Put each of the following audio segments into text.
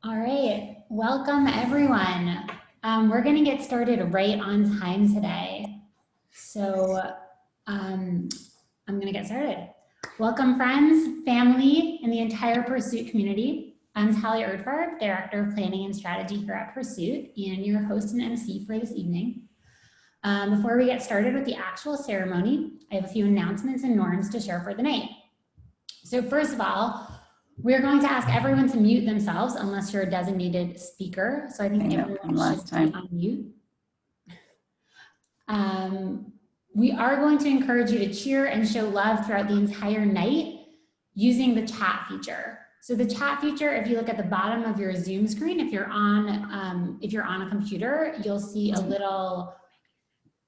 All right, welcome everyone. We're going to get started right on time today. So I'm going to get started. Welcome friends, family, and the entire Pursuit community. I'm Talia Erdfarb, Director of Planning and Strategy here at Pursuit, and your host and MC for this evening. Before we get started with the actual ceremony, I have a few announcements and norms to share for the night. So first of all, we're going to ask everyone to mute themselves unless you're a designated speaker. So I think everyone should be on mute. We are going to encourage you to cheer and show love throughout the entire night using the chat feature. So the chat feature, if you look at the bottom of your Zoom screen, if you're on a computer, you'll see a little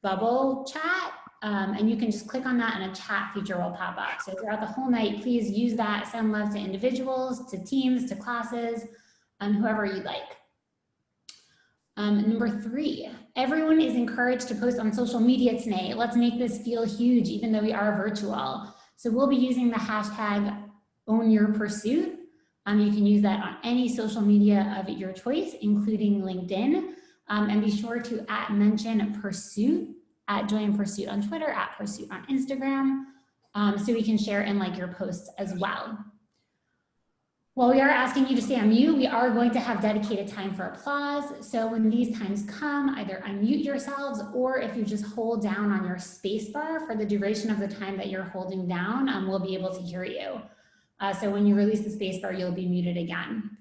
bubble chat. And you can just click on that and a chat feature will pop up. So throughout the whole night, please use that, send love to individuals, to teams, to classes, whoever you like. Number 3, everyone is encouraged to post on social media tonight. Let's make this feel huge, even though we are virtual. So we'll be using the hashtag #OwnYourPursuit. You can use that on any social media of your choice, including LinkedIn. And be sure to mention Pursuit, @Join Pursuit on Twitter, @Pursuit on Instagram, so we can share and like your posts as well. While we are asking you to stay on mute, we are going to have dedicated time for applause. So when these times come, either unmute yourselves, or if you just hold down on your space bar for the duration of the time that you're holding down, we'll be able to hear you. So when you release the space bar, you'll be muted again.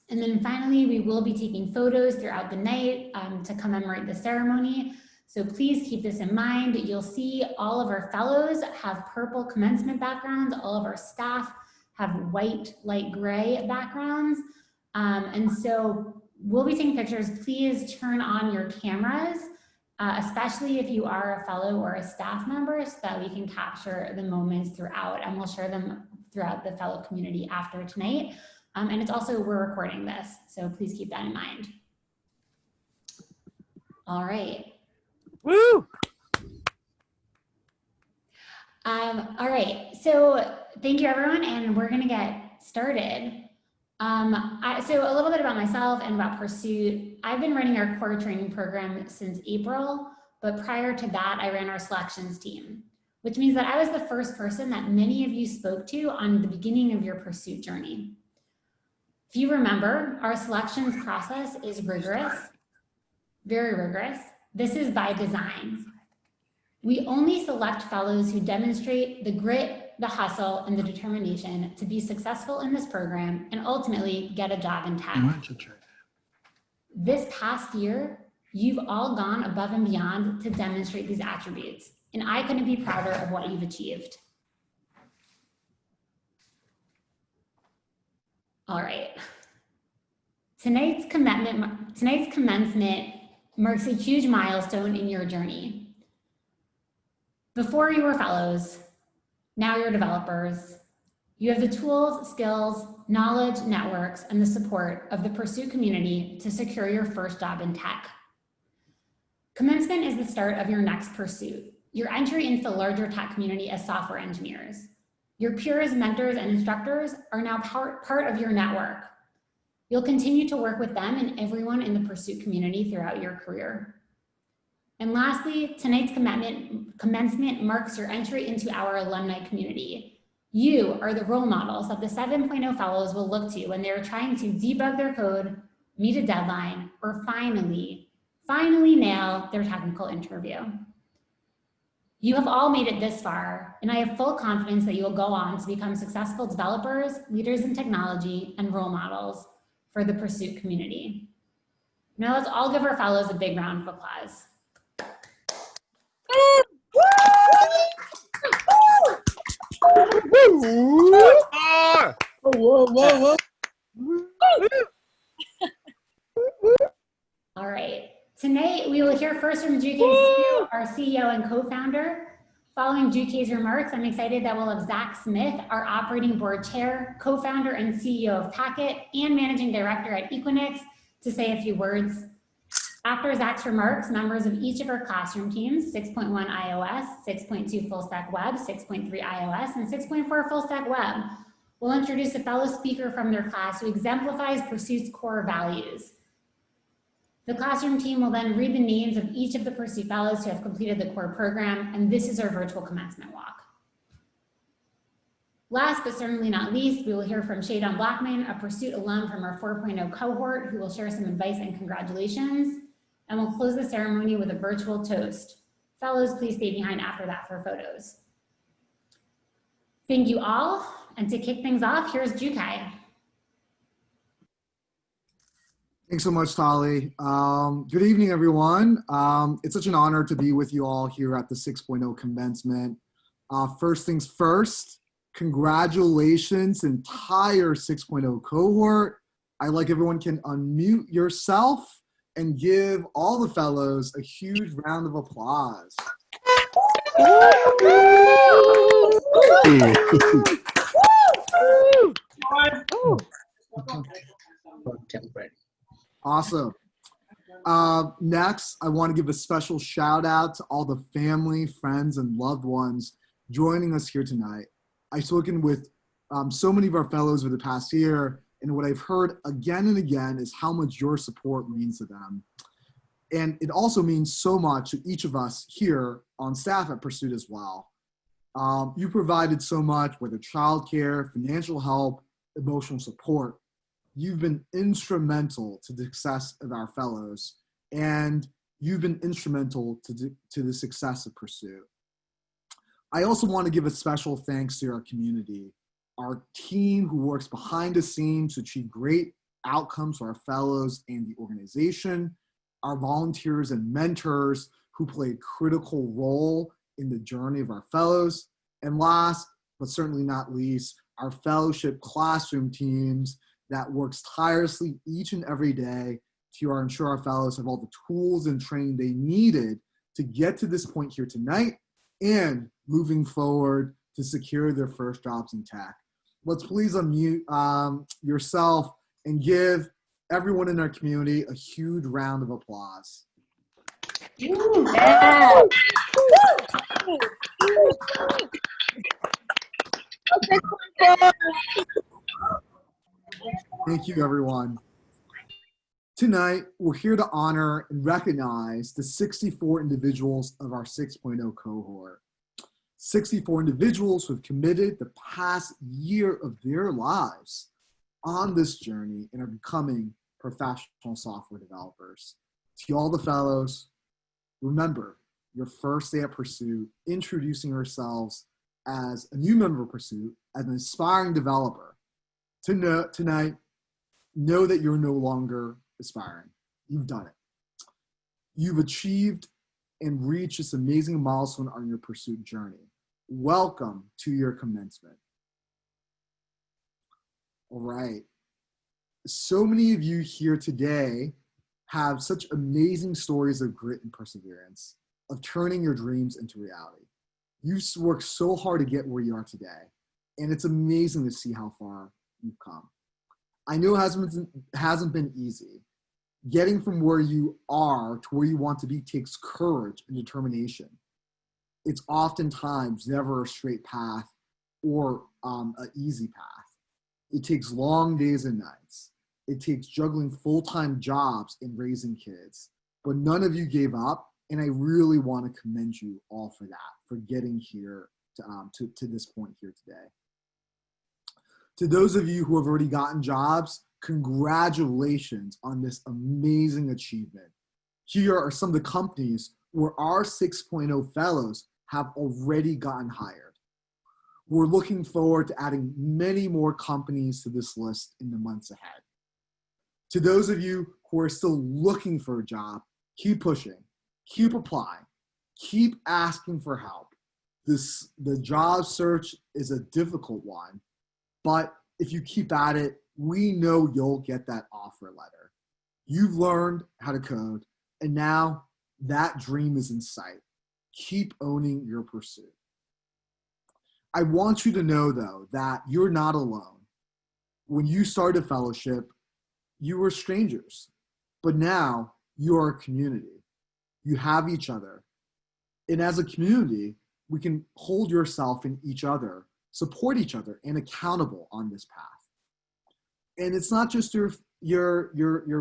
And then finally, we will be taking photos throughout the night to commemorate the ceremony. So please keep this in mind. You'll see all of our fellows have purple commencement backgrounds. All of our staff have white, light gray backgrounds. And so we'll be taking pictures. Please turn on your cameras, especially if you are a fellow or a staff member, so that we can capture the moments throughout, and we'll share them throughout the fellow community after tonight. And it's also, we're recording this, so please keep that in mind. All right. Woo! All right, so thank you everyone, and we're gonna get started. So a little bit about myself and about Pursuit. I've been running our core training program since April, but prior to that, I ran our selections team, which means that I was the first person that many of you spoke to on the beginning of your Pursuit journey. If you remember, our selections process is rigorous, very rigorous. This is by design. We only select fellows who demonstrate the grit, the hustle, and the determination to be successful in this program and ultimately get a job in tech. This past year, you've all gone above and beyond to demonstrate these attributes, and I couldn't be prouder of what you've achieved. All right. Tonight's commencement marks a huge milestone in your journey. Before you were fellows, now you're developers. You have the tools, skills, knowledge, networks, and the support of the Pursuit community to secure your first job in tech. Commencement is the start of your next pursuit, your entry into the larger tech community as software engineers. Your peers, mentors, and instructors are now part of your network. You'll continue to work with them and everyone in the Pursuit community throughout your career. And lastly, tonight's commencement marks your entry into our alumni community. You are the role models that the 7.0 fellows will look to when they're trying to debug their code, meet a deadline, or finally nail their technical interview. You have all made it this far, and I have full confidence that you will go on to become successful developers, leaders in technology, and role models for the Pursuit community. Now let's all give our fellows a big round of applause. All right, tonight we will hear first from Juke, our CEO and co-founder. Following Juke's remarks, I'm excited that we'll have Zach Smith, our operating board chair, co-founder and CEO of Packet, and managing director at Equinix, to say a few words. After Zach's remarks, members of each of our classroom teams, 6.1 iOS, 6.2 full stack web, 6.3 iOS, and 6.4 full stack web, will introduce a fellow speaker from their class who exemplifies Pursuit's core values. The classroom team will then read the names of each of the Pursuit fellows who have completed the core program, and this is our virtual commencement walk. Last but certainly not least, we will hear from Shadon Blackman, a Pursuit alum from our 4.0 cohort, who will share some advice and congratulations, and we'll close the ceremony with a virtual toast. Fellows, please stay behind after that for photos. Thank you all, and to kick things off, here's Jukai. Thanks so much, Tali. Good evening, everyone. It's such an honor to be with you all here at the 6.0 commencement. First things first, congratulations, entire 6.0 cohort. I'd like everyone can unmute yourself and give all the fellows a huge round of applause. Awesome. Next, I want to give a special shout out to all the family, friends, and loved ones joining us here tonight. I've spoken with so many of our fellows over the past year, and what I've heard again and again is how much your support means to them. And it also means so much to each of us here on staff at Pursuit as well. You provided so much, whether childcare, financial help, emotional support. You've been instrumental to the success of our fellows, and you've been instrumental to the success of Pursuit. I also want to give a special thanks to our community, our team who works behind the scenes to achieve great outcomes for our fellows and the organization, our volunteers and mentors who play a critical role in the journey of our fellows, and last, but certainly not least, our fellowship classroom teams that works tirelessly each and every day to ensure our fellows have all the tools and training they needed to get to this point here tonight and moving forward to secure their first jobs in tech. Let's please unmute yourself and give everyone in our community a huge round of applause. Yeah. Thank you, everyone. Tonight, we're here to honor and recognize the 64 individuals of our 6.0 cohort. 64 individuals who have committed the past year of their lives on this journey and are becoming professional software developers. To all the fellows, remember your first day at Pursuit, introducing yourselves as a new member of Pursuit, as an aspiring developer. Tonight, know that you're no longer aspiring. You've done it. You've achieved and reached this amazing milestone on your Pursuit journey. Welcome to your commencement. All right. So many of you here today have such amazing stories of grit and perseverance, of turning your dreams into reality. You've worked so hard to get where you are today, and it's amazing to see how far you've come. I know it hasn't been easy. Getting from where you are to where you want to be takes courage and determination. It's oftentimes never a straight path or an easy path. It takes long days and nights. It takes juggling full-time jobs and raising kids. But none of you gave up, and I really want to commend you all for that, for getting here to this point here today. To those of you who have already gotten jobs, congratulations on this amazing achievement. Here are some of the companies where our 6.0 fellows have already gotten hired. We're looking forward to adding many more companies to this list in the months ahead. To those of you who are still looking for a job, keep pushing, keep applying, keep asking for help. The job search is a difficult one, but if you keep at it, we know you'll get that offer letter. You've learned how to code, and now that dream is in sight. Keep owning your pursuit. I want you to know, though, that you're not alone. When you started fellowship, you were strangers, but now you are a community. You have each other. And as a community, we can hold yourself and each other support each other, and accountable on this path. And it's not just your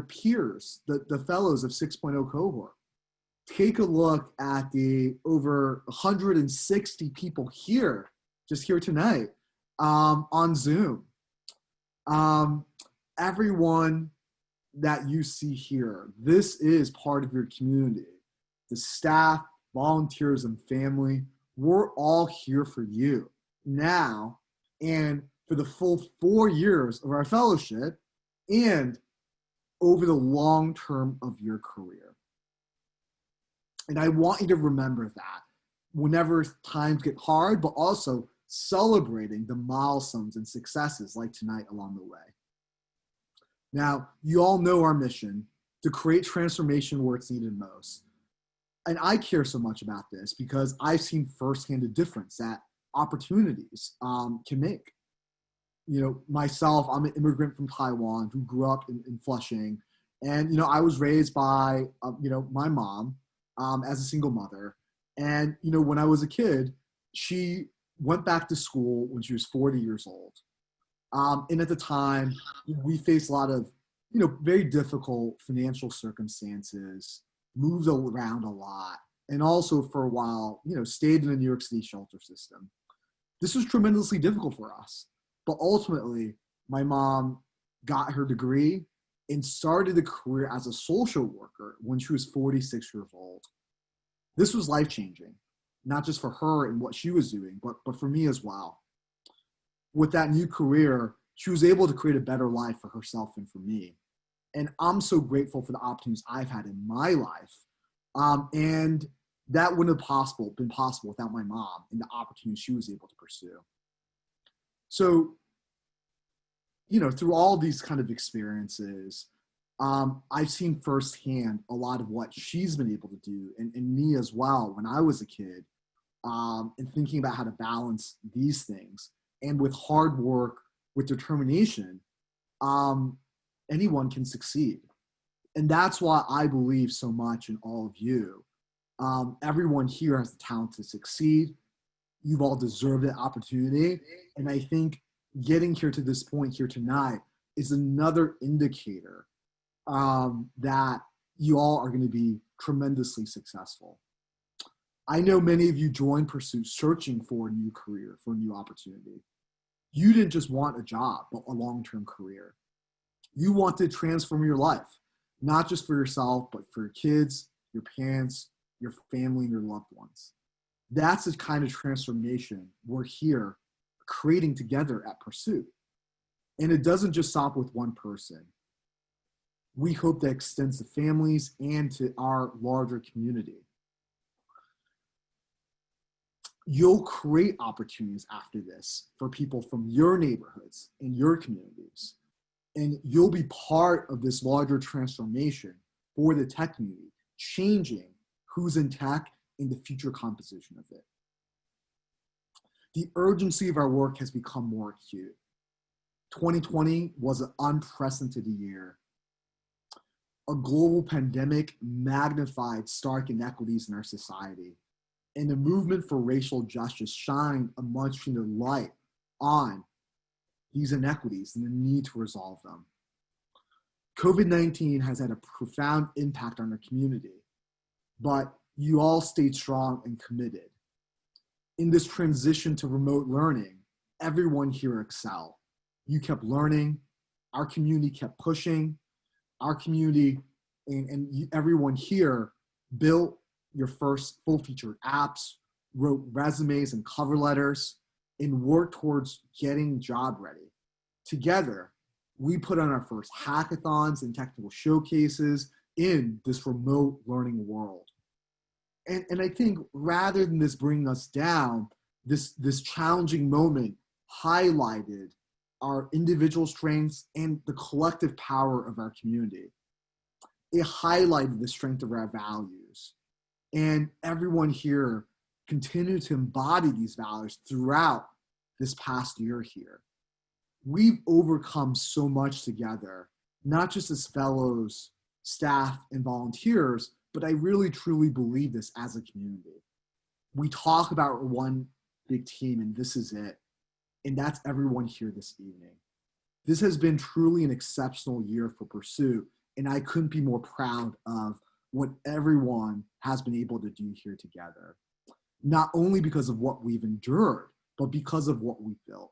peers, the fellows of 6.0 cohort. Take a look at the over 160 people here, just here tonight, on Zoom. Everyone that you see here, this is part of your community. The staff, volunteers, and family, we're all here for you now and for the full 4 years of our fellowship and over the long term of your career. And I want you to remember that whenever times get hard, but also celebrating the milestones and successes like tonight along the way. Now, you all know our mission to create transformation where it's needed most. And I care so much about this because I've seen firsthand the difference that opportunities can make. You know, myself, I'm an immigrant from Taiwan who grew up in Flushing. And, you know, I was raised by, my mom as a single mother. And, you know, when I was a kid, she went back to school when she was 40 years old. And at the time, we faced a lot of, very difficult financial circumstances, moved around a lot, and also for a while, stayed in the New York City shelter system. This was tremendously difficult for us. But ultimately, my mom got her degree and started a career as a social worker when she was 46 years old. This was life-changing, not just for her and what she was doing, but for me as well. With that new career, she was able to create a better life for herself and for me. And I'm so grateful for the opportunities I've had in my life. And that wouldn't have been possible without my mom and the opportunities she was able to pursue. So, through all these kind of experiences, I've seen firsthand a lot of what she's been able to do and me as well when I was a kid, and thinking about how to balance these things. And with hard work, with determination, anyone can succeed. And that's why I believe so much in all of you. Everyone here has the talent to succeed. You've all deserved the opportunity. And I think getting here to this point here tonight is another indicator that you all are going to be tremendously successful. I know many of you joined Pursuit searching for a new career, for a new opportunity. You didn't just want a job, but a long-term career. You want to transform your life, not just for yourself, but for your kids, your parents, your family, and your loved ones. That's the kind of transformation we're here creating together at Pursuit. And it doesn't just stop with one person. We hope that extends to families and to our larger community. You'll create opportunities after this for people from your neighborhoods and your communities. And you'll be part of this larger transformation for the tech community, changing who's in tech and the future composition of it. The urgency of our work has become more acute. 2020 was an unprecedented year. A global pandemic magnified stark inequities in our society, and the movement for racial justice shined a much needed light on these inequities and the need to resolve them. COVID-19 has had a profound impact on our community, but you all stayed strong and committed. In this transition to remote learning, everyone here excelled. You kept learning, our community kept pushing, our community and everyone here built your first full-featured apps, wrote resumes and cover letters, and worked towards getting job ready. Together, we put on our first hackathons and technical showcases in this remote learning world. And I think rather than this bringing us down, this challenging moment highlighted our individual strengths and the collective power of our community. It highlighted the strength of our values. And everyone here continued to embody these values throughout this past year here. We've overcome so much together, not just as fellows, staff, and volunteers, but I really truly believe this as a community. We talk about one big team, and this is it. and that's everyone here this evening. This has been truly an exceptional year for Pursuit, and I couldn't be more proud of what everyone has been able to do here together. Not only because of what we've endured, but because of what we've built.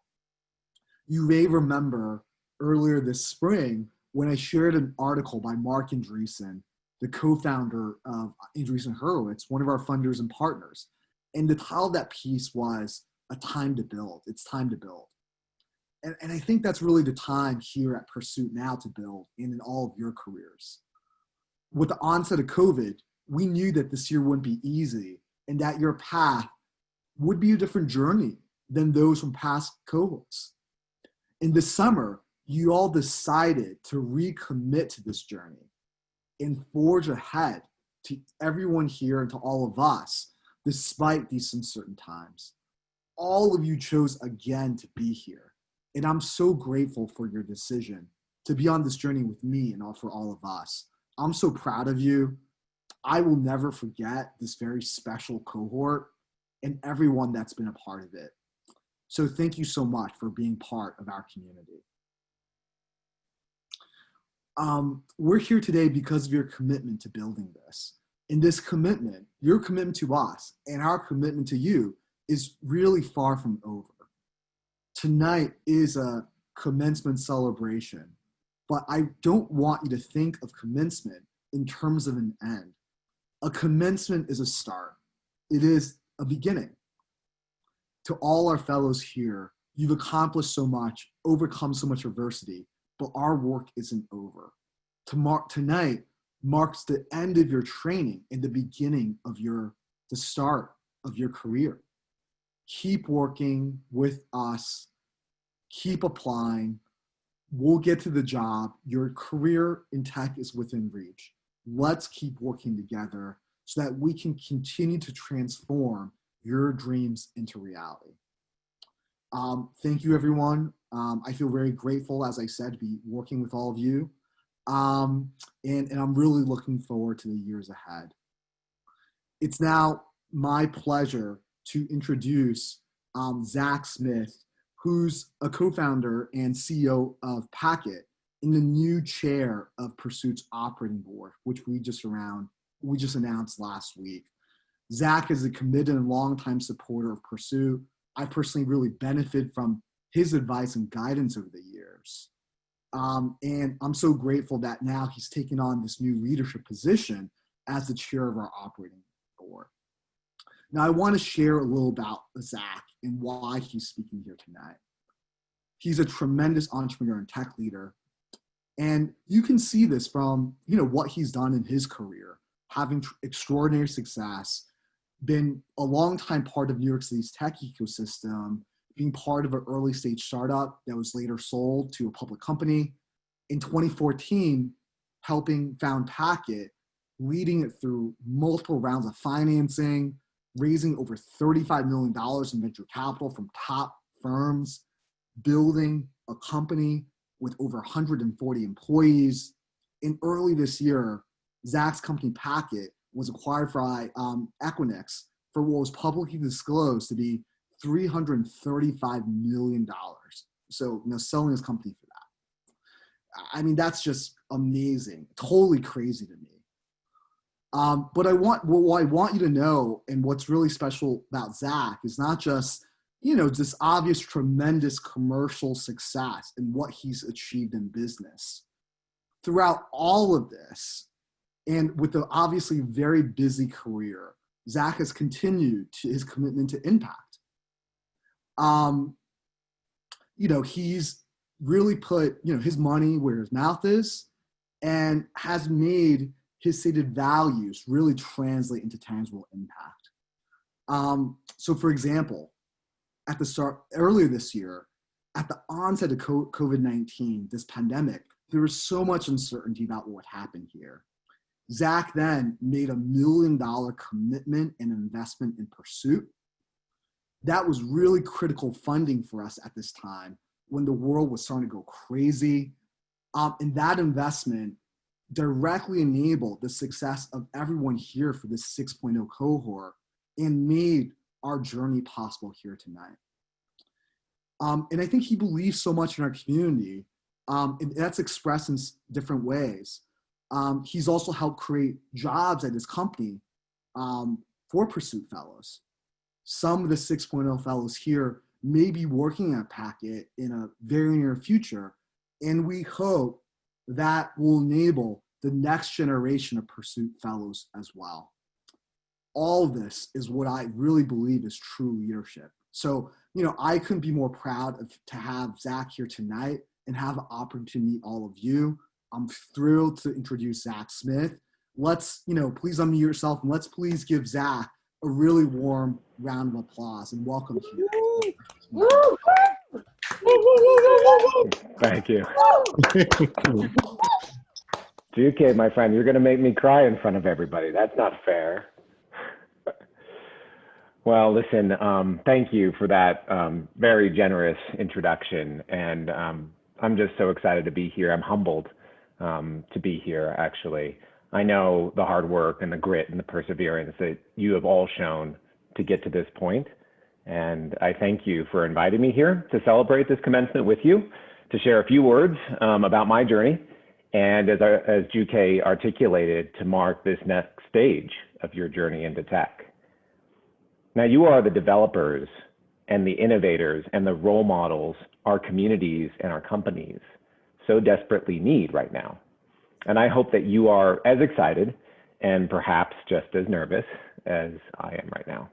You may remember earlier this spring when I shared an article by Mark Andreessen, the co-founder of Andreessen Horowitz, one of our funders and partners. And the title of that piece was "A Time to Build." It's time to build. And I think that's really the time here at Pursuit now to build and in all of your careers. With the onset of COVID, we knew that this year wouldn't be easy and that your path would be a different journey than those from past cohorts. In the summer, you all decided to recommit to this journey and forge ahead to everyone here and to all of us, despite these uncertain times. All of you chose again to be here. And I'm so grateful for your decision to be on this journey with me and for all of us. I'm so proud of you. I will never forget this very special cohort and everyone that's been a part of it. So thank you so much for being part of our community. We're here today because of your commitment to building this. And this commitment, your commitment to us and our commitment to you is really far from over. Tonight is a commencement celebration, but I don't want you to think of commencement in terms of an end. A commencement is a start. It is a beginning. To all our fellows here, you've accomplished so much, overcome so much adversity, but our work isn't over. Tonight marks the end of your training and the beginning of the start of your career. Keep working with us, keep applying. We'll get to the job. Your career in tech is within reach. Let's keep working together so that we can continue to transform your dreams into reality. Thank you, everyone. I feel very grateful, as I said, to be working with all of you. And I'm really looking forward to the years ahead. It's now my pleasure to introduce Zach Smith, who's a co-founder and CEO of Packet and the new chair of Pursuit's operating board, which we just announced last week. Zach is a committed and longtime supporter of Pursuit. I personally really benefit from his advice and guidance over the years. And I'm so grateful that now he's taken on this new leadership position as the chair of our operating board. Now, I want to share a little about Zach and why he's speaking here tonight. He's a tremendous entrepreneur and tech leader. And you can see this from, what he's done in his career, having extraordinary success, been a longtime part of New York City's tech ecosystem, being part of an early stage startup that was later sold to a public company. In 2014, helping found Packet, leading it through multiple rounds of financing, raising over $35 million in venture capital from top firms, building a company with over 140 employees. In early this year, Zach's company Packet was acquired by Equinix for what was publicly disclosed to be $335 million. So, selling his company for that. I mean, that's just amazing, totally crazy to me. But what I want you to know, and what's really special about Zach, is not just, this obvious tremendous commercial success and what he's achieved in business. Throughout all of this, and with the obviously very busy career, Zach has continued his commitment to impact. He's really put, his money where his mouth is and has made his stated values really translate into tangible impact. So for example, earlier this year, at the onset of COVID-19, this pandemic, there was so much uncertainty about what would happen here. Zach then made $1 million commitment and investment in Pursuit. That was really critical funding for us at this time when the world was starting to go crazy. And that investment directly enabled the success of everyone here for this 6.0 cohort and made our journey possible here tonight. And I think he believes so much in our community, and that's expressed in different ways. He's also helped create jobs at his company for Pursuit Fellows. Some of the 6.0 fellows here may be working at Packet in a very near future, and we hope that will enable the next generation of Pursuit Fellows as well. All of this is what I really believe is true leadership. So, I couldn't be more proud to have Zach here tonight and have the opportunity to meet all of you. I'm thrilled to introduce Zach Smith. Let's, please unmute yourself, and let's please give Zach a really warm round of applause and welcome here. Thank you. GK, my friend, you're going to make me cry in front of everybody. That's not fair. Well, listen, thank you for that very generous introduction. And I'm just so excited to be here. I'm humbled to be here, actually. I know the hard work and the grit and the perseverance that you have all shown to get to this point. And I thank you for inviting me here to celebrate this commencement with you, to share a few words about my journey, and as GK articulated, to mark this next stage of your journey into tech. Now, you are the developers and the innovators and the role models our communities and our companies so desperately need right now. And I hope that you are as excited and perhaps just as nervous as I am right now.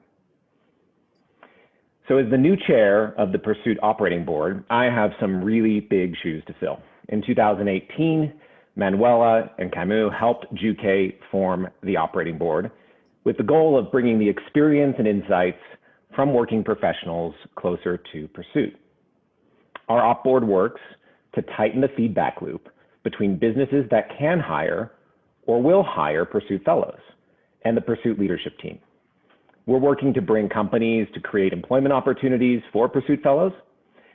So as the new chair of the Pursuit Operating Board, I have some really big shoes to fill. In 2018, Manuela and Camus helped GK form the operating board with the goal of bringing the experience and insights from working professionals closer to Pursuit. Our op board works to tighten the feedback loop between businesses that can hire or will hire Pursuit Fellows and the Pursuit leadership team. We're working to bring companies to create employment opportunities for Pursuit Fellows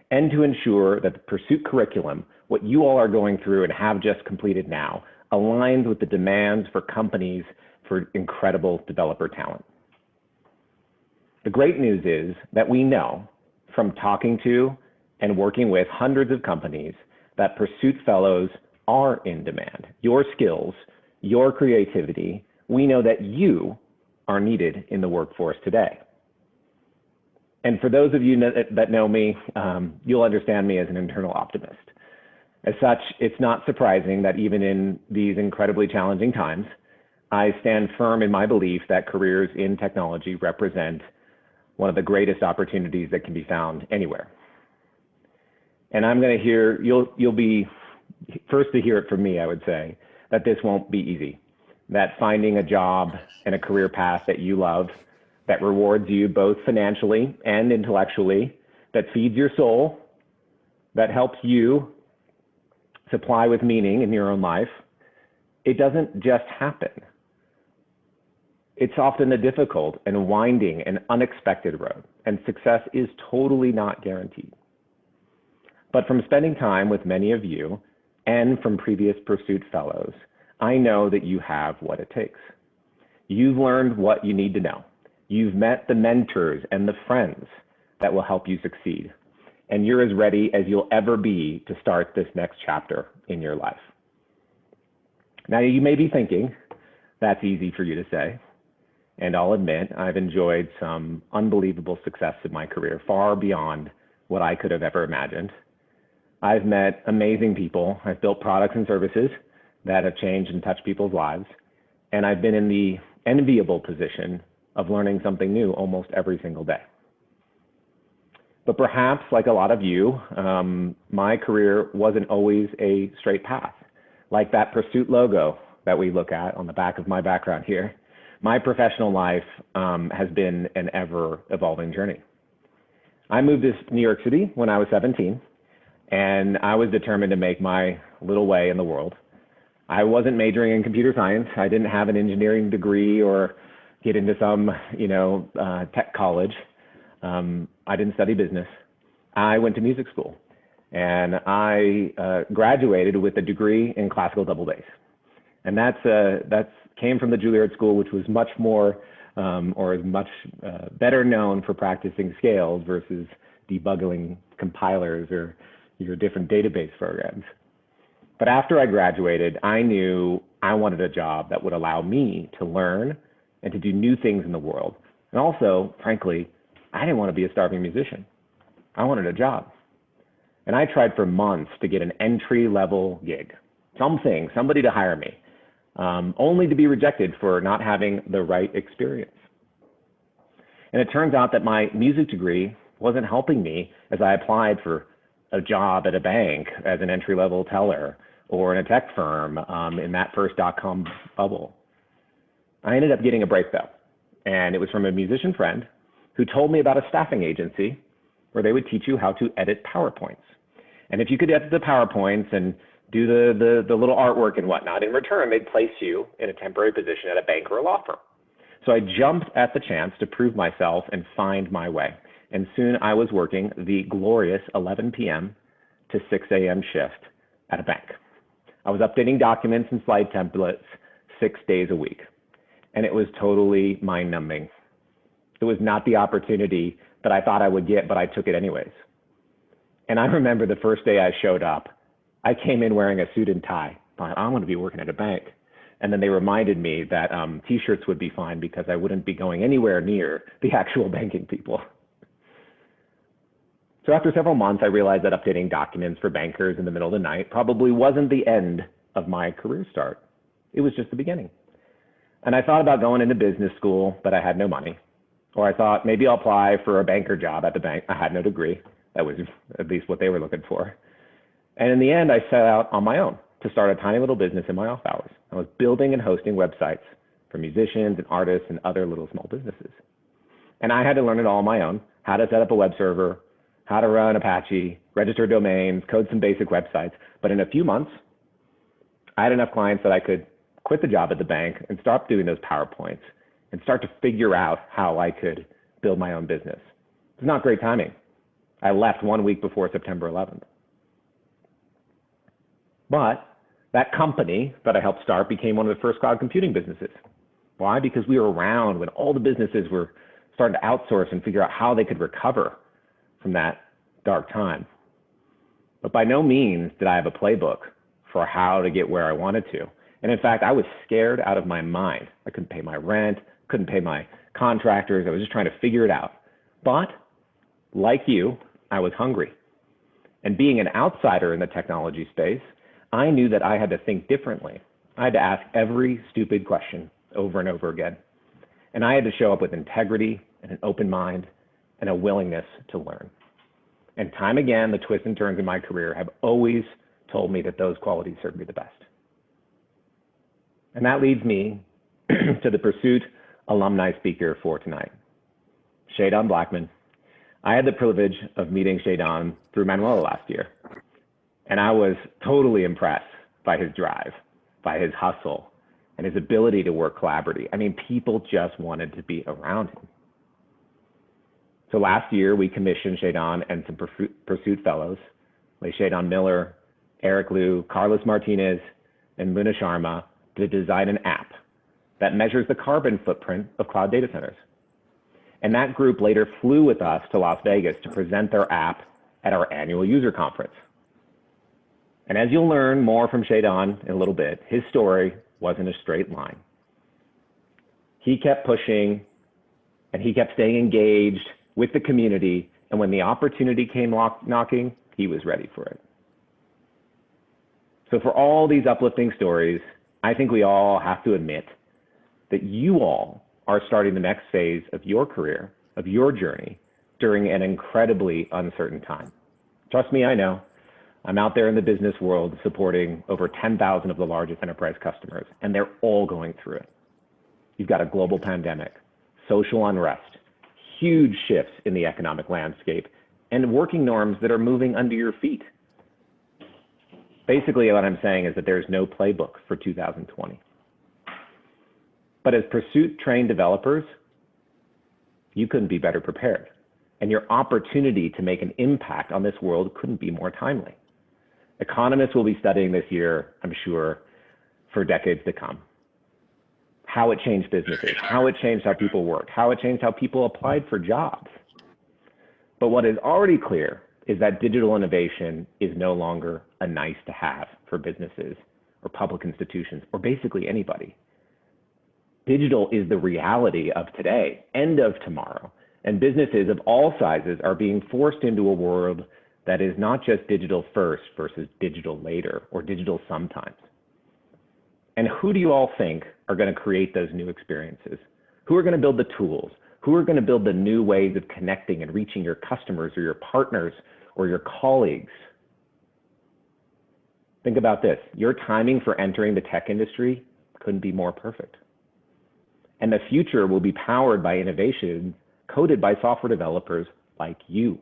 and to ensure that the Pursuit curriculum, what you all are going through and have just completed now, aligns with the demands for companies for incredible developer talent. The great news is that we know from talking to and working with hundreds of companies that Pursuit Fellows are in demand. Your skills, your creativity, we know that you are needed in the workforce today. And for those of you that know me, you'll understand me as an internal optimist. As such, it's not surprising that even in these incredibly challenging times, I stand firm in my belief that careers in technology represent one of the greatest opportunities that can be found anywhere. And I'm going to hear, you'll be first to hear it from me, I would say, that this won't be easy. That finding a job and a career path that you love, that rewards you both financially and intellectually, that feeds your soul, that helps you supply with meaning in your own life, it doesn't just happen. It's often a difficult and winding and unexpected road, and success is totally not guaranteed. But from spending time with many of you and from previous Pursuit Fellows, I know that you have what it takes. You've learned what you need to know. You've met the mentors and the friends that will help you succeed. And you're as ready as you'll ever be to start this next chapter in your life. Now, you may be thinking, that's easy for you to say. And I'll admit, I've enjoyed some unbelievable success in my career, far beyond what I could have ever imagined. I've met amazing people. I've built products and services that have changed and touched people's lives. And I've been in the enviable position of learning something new almost every single day. But perhaps, like a lot of you, my career wasn't always a straight path. Like that Pursuit logo that we look at on the back of my background here, my professional life has been an ever-evolving journey. I moved to New York City when I was 17, and I was determined to make my little way in the world. I wasn't majoring in computer science. I didn't have an engineering degree or get into some, tech college. I didn't study business. I went to music school, and I graduated with a degree in classical double bass. And that's came from the Juilliard School, which was much more or is much better known for practicing scales versus debugging compilers or your different database programs. But after I graduated, I knew I wanted a job that would allow me to learn and to do new things in the world. And also, frankly, I didn't want to be a starving musician. I wanted a job. And I tried for months to get an entry-level gig, somebody to hire me, only to be rejected for not having the right experience. And it turns out that my music degree wasn't helping me as I applied for a job at a bank as an entry-level teller or in a tech firm in that first dot-com bubble. I ended up getting a break though, and it was from a musician friend who told me about a staffing agency where they would teach you how to edit PowerPoints. And if you could edit the PowerPoints and do the little artwork and whatnot, in return, they'd place you in a temporary position at a bank or a law firm. So I jumped at the chance to prove myself and find my way. And soon I was working the glorious 11 p.m. to 6 a.m. shift at a bank. I was updating documents and slide templates 6 days a week. And it was totally mind-numbing. It was not the opportunity that I thought I would get, but I took it anyways. And I remember the first day I showed up, I came in wearing a suit and tie. Thought, I'm going to be working at a bank. And then they reminded me that t-shirts would be fine because I wouldn't be going anywhere near the actual banking people. So after several months, I realized that updating documents for bankers in the middle of the night probably wasn't the end of my career start. It was just the beginning. And I thought about going into business school, but I had no money. Or I thought maybe I'll apply for a banker job at the bank. I had no degree. That was at least what they were looking for. And in the end, I set out on my own to start a tiny little business in my off hours. I was building and hosting websites for musicians and artists and other little small businesses. And I had to learn it all on my own, how to set up a web server, how to run Apache, register domains, code some basic websites. But in a few months, I had enough clients that I could quit the job at the bank and stop doing those PowerPoints and start to figure out how I could build my own business. It's not great timing. I left 1 week before September 11th. But that company that I helped start became one of the first cloud computing businesses. Why? Because we were around when all the businesses were starting to outsource and figure out how they could recover from that dark time. But by no means did I have a playbook for how to get where I wanted to. And in fact, I was scared out of my mind. I couldn't pay my rent, couldn't pay my contractors. I was just trying to figure it out. But like you, I was hungry. And being an outsider in the technology space, I knew that I had to think differently. I had to ask every stupid question over and over again. And I had to show up with integrity and an open mind and a willingness to learn. And time again, the twists and turns in my career have always told me that those qualities served me the best. And that leads me to the Pursuit alumni speaker for tonight, Shadon Blackman. I had the privilege of meeting Shadon through Manuela last year. And I was totally impressed by his drive, by his hustle, and his ability to work collaboratively. I mean, people just wanted to be around him. So last year, we commissioned Shadon and some Pursuit fellows, like Shadon Miller, Eric Liu, Carlos Martinez, and Luna Sharma, to design an app that measures the carbon footprint of cloud data centers. And that group later flew with us to Las Vegas to present their app at our annual user conference. And as you'll learn more from Shadon in a little bit, his story wasn't a straight line. He kept pushing and he kept staying engaged with the community. And when the opportunity came knocking, he was ready for it. So for all these uplifting stories, I think we all have to admit that you all are starting the next phase of your career, of your journey, during an incredibly uncertain time. Trust me, I know. I'm out there in the business world supporting over 10,000 of the largest enterprise customers, and they're all going through it. You've got a global pandemic, social unrest, huge shifts in the economic landscape, and working norms that are moving under your feet. Basically, what I'm saying is that there's no playbook for 2020. But as Pursuit-trained developers, you couldn't be better prepared. And your opportunity to make an impact on this world couldn't be more timely. Economists will be studying this year, I'm sure, for decades to come. how it changed businesses, how it changed how people worked, how it changed how people applied for jobs. But what is already clear is that digital innovation is no longer a nice to have for businesses or public institutions or basically anybody. Digital is the reality of today and of tomorrow. And businesses of all sizes are being forced into a world that is not just digital first versus digital later or digital sometimes. And who do you all think are going to create those new experiences? Who are going to build the tools? Who are going to build the new ways of connecting and reaching your customers or your partners or your colleagues? Think about this. Your timing for entering the tech industry couldn't be more perfect. And the future will be powered by innovation coded by software developers like you.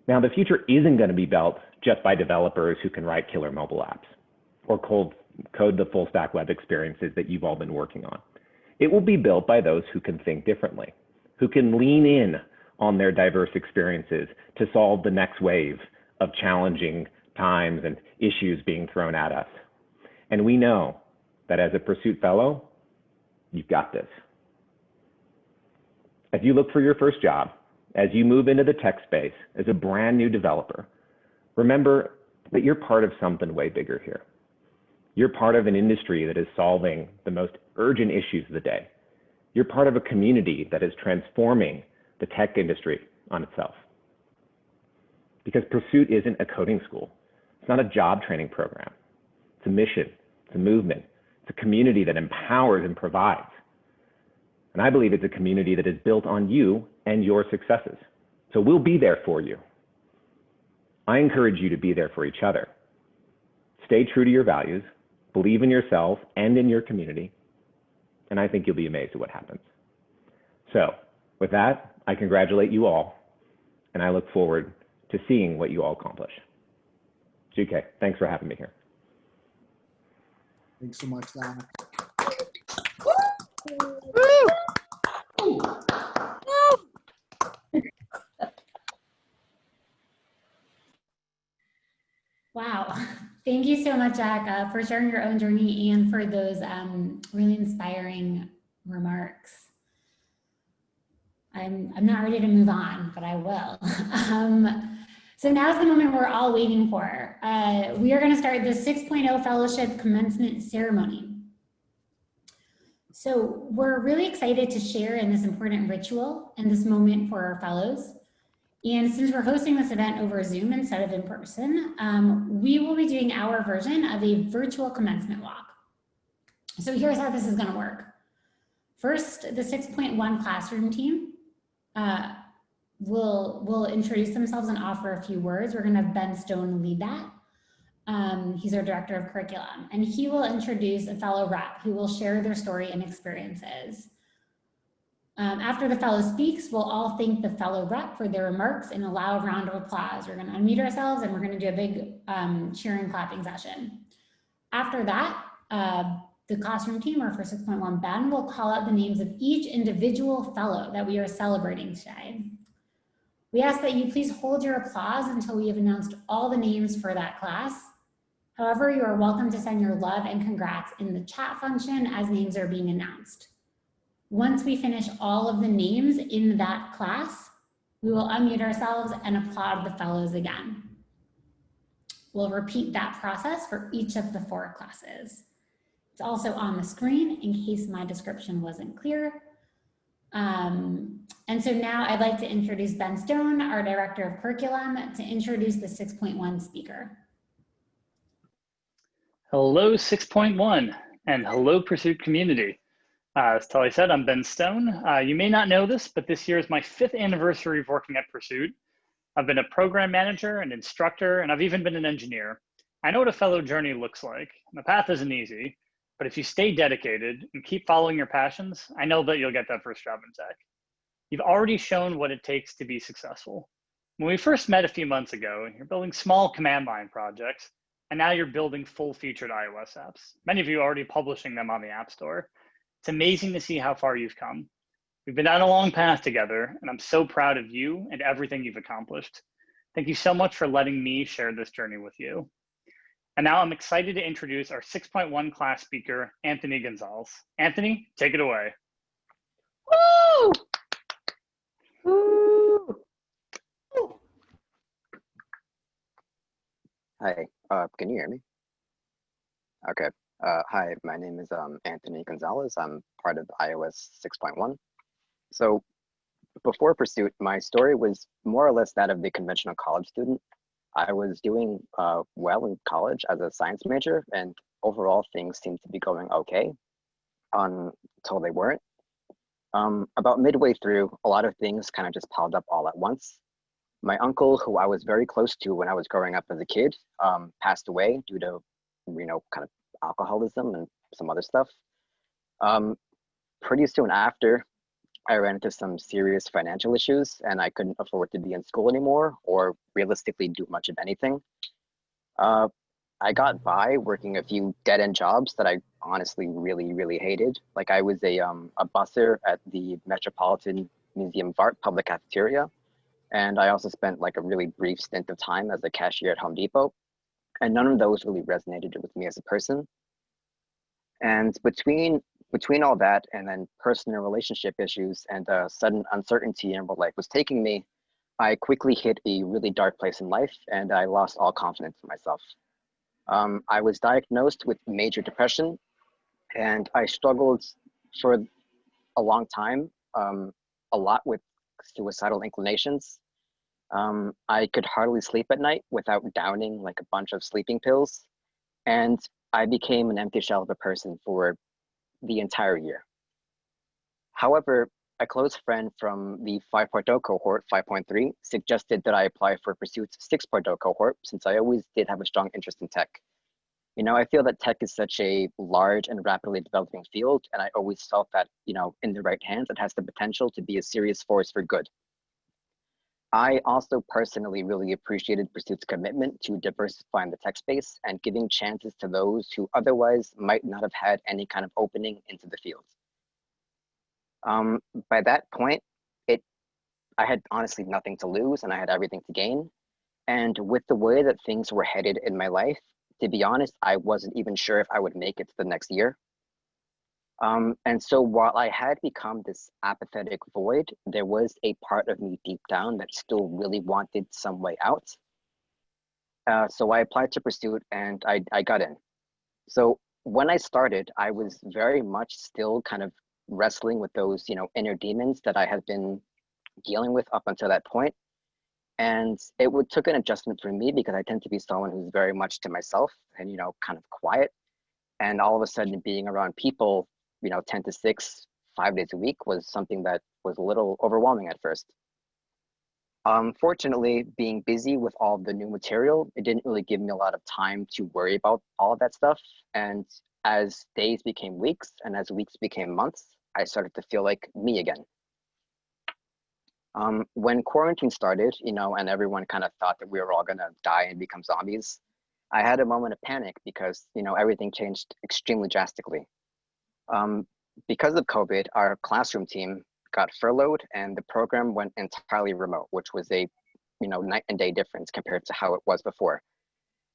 Now, the future isn't going to be built just by developers who can write killer mobile apps or code the full stack web experiences that you've all been working on. It will be built by those who can think differently, who can lean in on their diverse experiences to solve the next wave of challenging times and issues being thrown at us. And we know that as a Pursuit Fellow, you've got this. As you look for your first job, as you move into the tech space as a brand new developer, remember that you're part of something way bigger here. You're part of an industry that is solving the most urgent issues of the day. You're part of a community that is transforming the tech industry on itself. Because Pursuit isn't a coding school. It's not a job training program. It's a mission, it's a movement, it's a community that empowers and provides. And I believe it's a community that is built on you and your successes. So we'll be there for you. I encourage you to be there for each other. Stay true to your values, believe in yourself and in your community, and I think you'll be amazed at what happens. So with that, I congratulate you all, and I look forward to seeing what you all accomplish. GK, thanks for having me here. Thanks so much, Zach. Wow. Thank you so much, Jack, for sharing your own journey and for those really inspiring remarks. I'm not ready to move on, but I will. So now's the moment we're all waiting for. We are going to start the 6.0 Fellowship Commencement Ceremony. So we're really excited to share in this important ritual and this moment for our fellows. And since we're hosting this event over Zoom instead of in person, we will be doing our version of a virtual commencement walk. So here's how this is going to work. First, the 6.1 classroom team will introduce themselves and offer a few words. We're going to have Ben Stone lead that. He's our director of curriculum, and he will introduce a fellow rep who will share their story and experiences. After the fellow speaks, we'll all thank the fellow rep for their remarks in a loud round of applause. We're going to unmute ourselves and we're going to do a big cheering, clapping session. After that, the classroom team, or for 6.1 Ben, will call out the names of each individual fellow that we are celebrating today. We ask that you please hold your applause until we have announced all the names for that class. However, you are welcome to send your love and congrats in the chat function as names are being announced. Once we finish all of the names in that class, we will unmute ourselves and applaud the fellows again. We'll repeat that process for each of the 4 classes. It's also on the screen in case my description wasn't clear. And so now I'd like to introduce Ben Stone, our Director of Curriculum, to introduce the 6.1 speaker. Hello 6.1 and hello Pursuit community. As Tully said, I'm Ben Stone. You may not know this, but this year is my 5th anniversary of working at Pursuit. I've been a program manager, an instructor, and I've even been an engineer. I know what a fellow journey looks like. The path isn't easy, but if you stay dedicated and keep following your passions, I know that you'll get that first job in tech. You've already shown what it takes to be successful. When we first met a few months ago, you're building small command line projects, and now you're building full-featured iOS apps. Many of you are already publishing them on the App Store. It's amazing to see how far you've come. We've been down a long path together, and I'm so proud of you and everything you've accomplished. Thank you so much for letting me share this journey with you. And now I'm excited to introduce our 6.1 class speaker, Anthony Gonzalez. Anthony, take it away. Woo! Woo! Hi, can you hear me? Okay. Hi, my name is Anthony Gonzalez. I'm part of iOS 6.1. So before Pursuit, my story was more or less that of the conventional college student. I was doing well in college as a science major, and overall things seemed to be going okay until they weren't. About midway through, a lot of things kind of just piled up all at once. My uncle, who I was very close to when I was growing up as a kid, passed away due to, kind of alcoholism and some other stuff. Pretty soon after, I ran into some serious financial issues and I couldn't afford to be in school anymore or realistically do much of anything. I got by working a few dead-end jobs that I honestly really, really hated. Like I was a busser at the Metropolitan Museum of Art public cafeteria. And I also spent like a really brief stint of time as a cashier at Home Depot. And none of those really resonated with me as a person. And between all that and then personal relationship issues and sudden uncertainty in where life was taking me, I quickly hit a really dark place in life and I lost all confidence in myself. I was diagnosed with major depression and I struggled for a long time, a lot with suicidal inclinations. I could hardly sleep at night without downing like a bunch of sleeping pills. And I became an empty shell of a person for the entire year. However, a close friend from the 5.0 cohort, 5.3, suggested that I apply for Pursuit's 6.0 cohort since I always did have a strong interest in tech. I feel that tech is such a large and rapidly developing field, and I always felt that, in the right hands, it has the potential to be a serious force for good. I also personally really appreciated Pursuit's commitment to diversifying the tech space and giving chances to those who otherwise might not have had any kind of opening into the field. By that point, I had honestly nothing to lose and I had everything to gain. And with the way that things were headed in my life, to be honest, I wasn't even sure if I would make it to the next year. And so while I had become this apathetic void, there was a part of me deep down that still really wanted some way out. So I applied to Pursuit and I got in. So when I started, I was very much still kind of wrestling with those, inner demons that I had been dealing with up until that point. And it took an adjustment for me because I tend to be someone who's very much to myself and, kind of quiet. And all of a sudden being around people, 10 to 6, 5 days a week was something that was a little overwhelming at first. Fortunately, being busy with all the new material, it didn't really give me a lot of time to worry about all of that stuff. And as days became weeks and as weeks became months, I started to feel like me again. When quarantine started, and everyone kind of thought that we were all gonna die and become zombies, I had a moment of panic because, everything changed extremely drastically. Because of COVID, our classroom team got furloughed and the program went entirely remote, which was a, night and day difference compared to how it was before.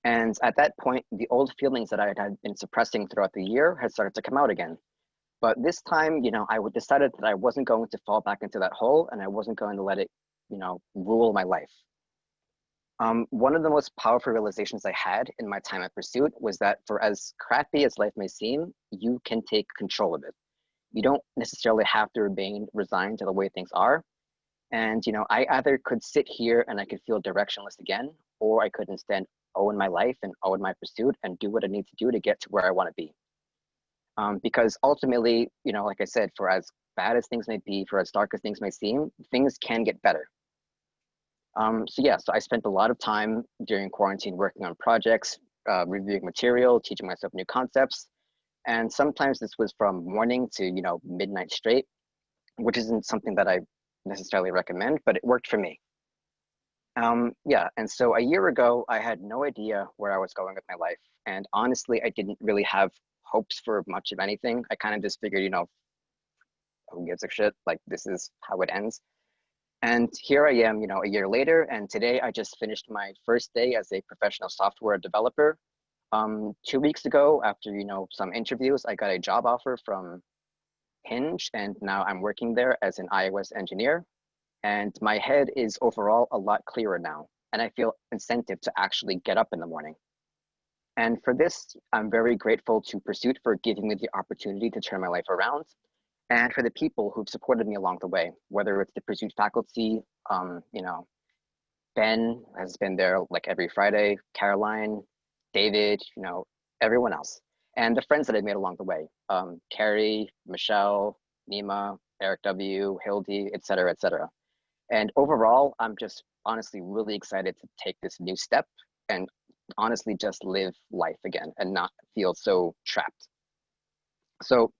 And at that point, the old feelings that I had been suppressing throughout the year had started to come out again. But this time, I decided that I wasn't going to fall back into that hole and I wasn't going to let it, rule my life. One of the most powerful realizations I had in my time at Pursuit was that for as crappy as life may seem, you can take control of it. You don't necessarily have to remain resigned to the way things are. And, I either could sit here and I could feel directionless again, or I could instead own my life and own my pursuit and do what I need to do to get to where I want to be. Because ultimately, like I said, for as bad as things may be, for as dark as things may seem, things can get better. So I spent a lot of time during quarantine working on projects, reviewing material, teaching myself new concepts. And sometimes this was from morning to, midnight straight, which isn't something that I necessarily recommend, but it worked for me. And so a year ago, I had no idea where I was going with my life. And honestly, I didn't really have hopes for much of anything. I kind of just figured, who gives a shit? Like, this is how it ends. And here I am, a year later, and today I just finished my first day as a professional software developer. 2 weeks ago, after some interviews, I got a job offer from Hinge, and now I'm working there as an iOS engineer. And my head is overall a lot clearer now, and I feel incentive to actually get up in the morning. And for this, I'm very grateful to Pursuit for giving me the opportunity to turn my life around, and for the people who've supported me along the way, whether it's the Pursuit faculty, Ben has been there like every Friday, Caroline, David, everyone else. And the friends that I've made along the way, Carrie, Michelle, Nima, Eric W., Hildy, et cetera, et cetera. And overall, I'm just honestly really excited to take this new step and honestly just live life again and not feel so trapped. So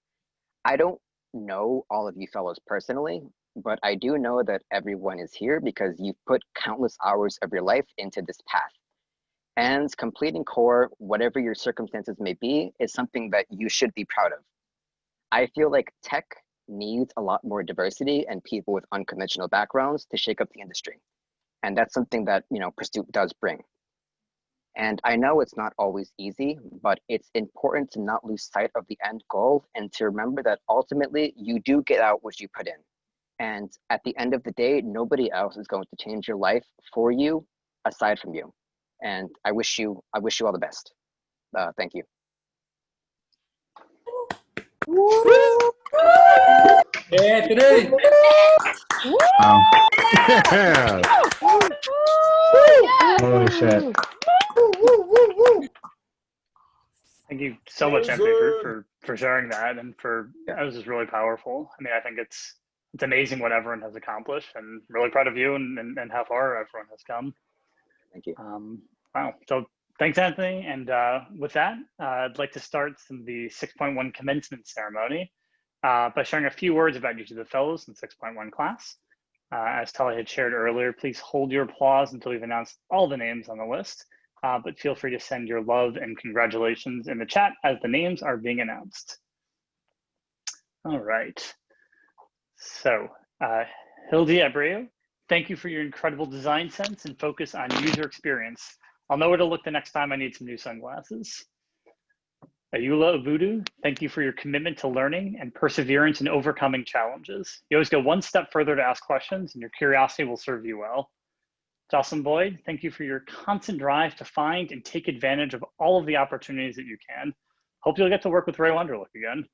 I don't know all of you fellows personally, but I do know that everyone is here because you've put countless hours of your life into this path. And completing core, whatever your circumstances may be, is something that you should be proud of. I feel like tech needs a lot more diversity and people with unconventional backgrounds to shake up the industry. And that's something that, Pursuit does bring. And I know it's not always easy, but it's important to not lose sight of the end goal and to remember that ultimately you do get out what you put in. And at the end of the day, nobody else is going to change your life for you aside from you. And I wish you all the best. Thank you. Yeah, today. Yeah. Holy shit. Thank you so much, Anthony, for sharing that, and that was just really powerful. I mean, I think it's amazing what everyone has accomplished, and really proud of you and how far everyone has come. Thank you. Wow. So thanks, Anthony. And with that, I'd like to start the 6.1 commencement ceremony by sharing a few words about each of the fellows in 6.1 class. As Tully had shared earlier, please hold your applause until we've announced all the names on the list. But feel free to send your love and congratulations in the chat as the names are being announced. All right. So, Hildy Abreu, thank you for your incredible design sense and focus on user experience. I'll know where to look the next time I need some new sunglasses. Ayula Abudu, thank you for your commitment to learning and perseverance in overcoming challenges. You always go one step further to ask questions, and your curiosity will serve you well. Jocelyn Boyd, thank you for your constant drive to find and take advantage of all of the opportunities that you can. Hope you'll get to work with Ray Wonderlook again.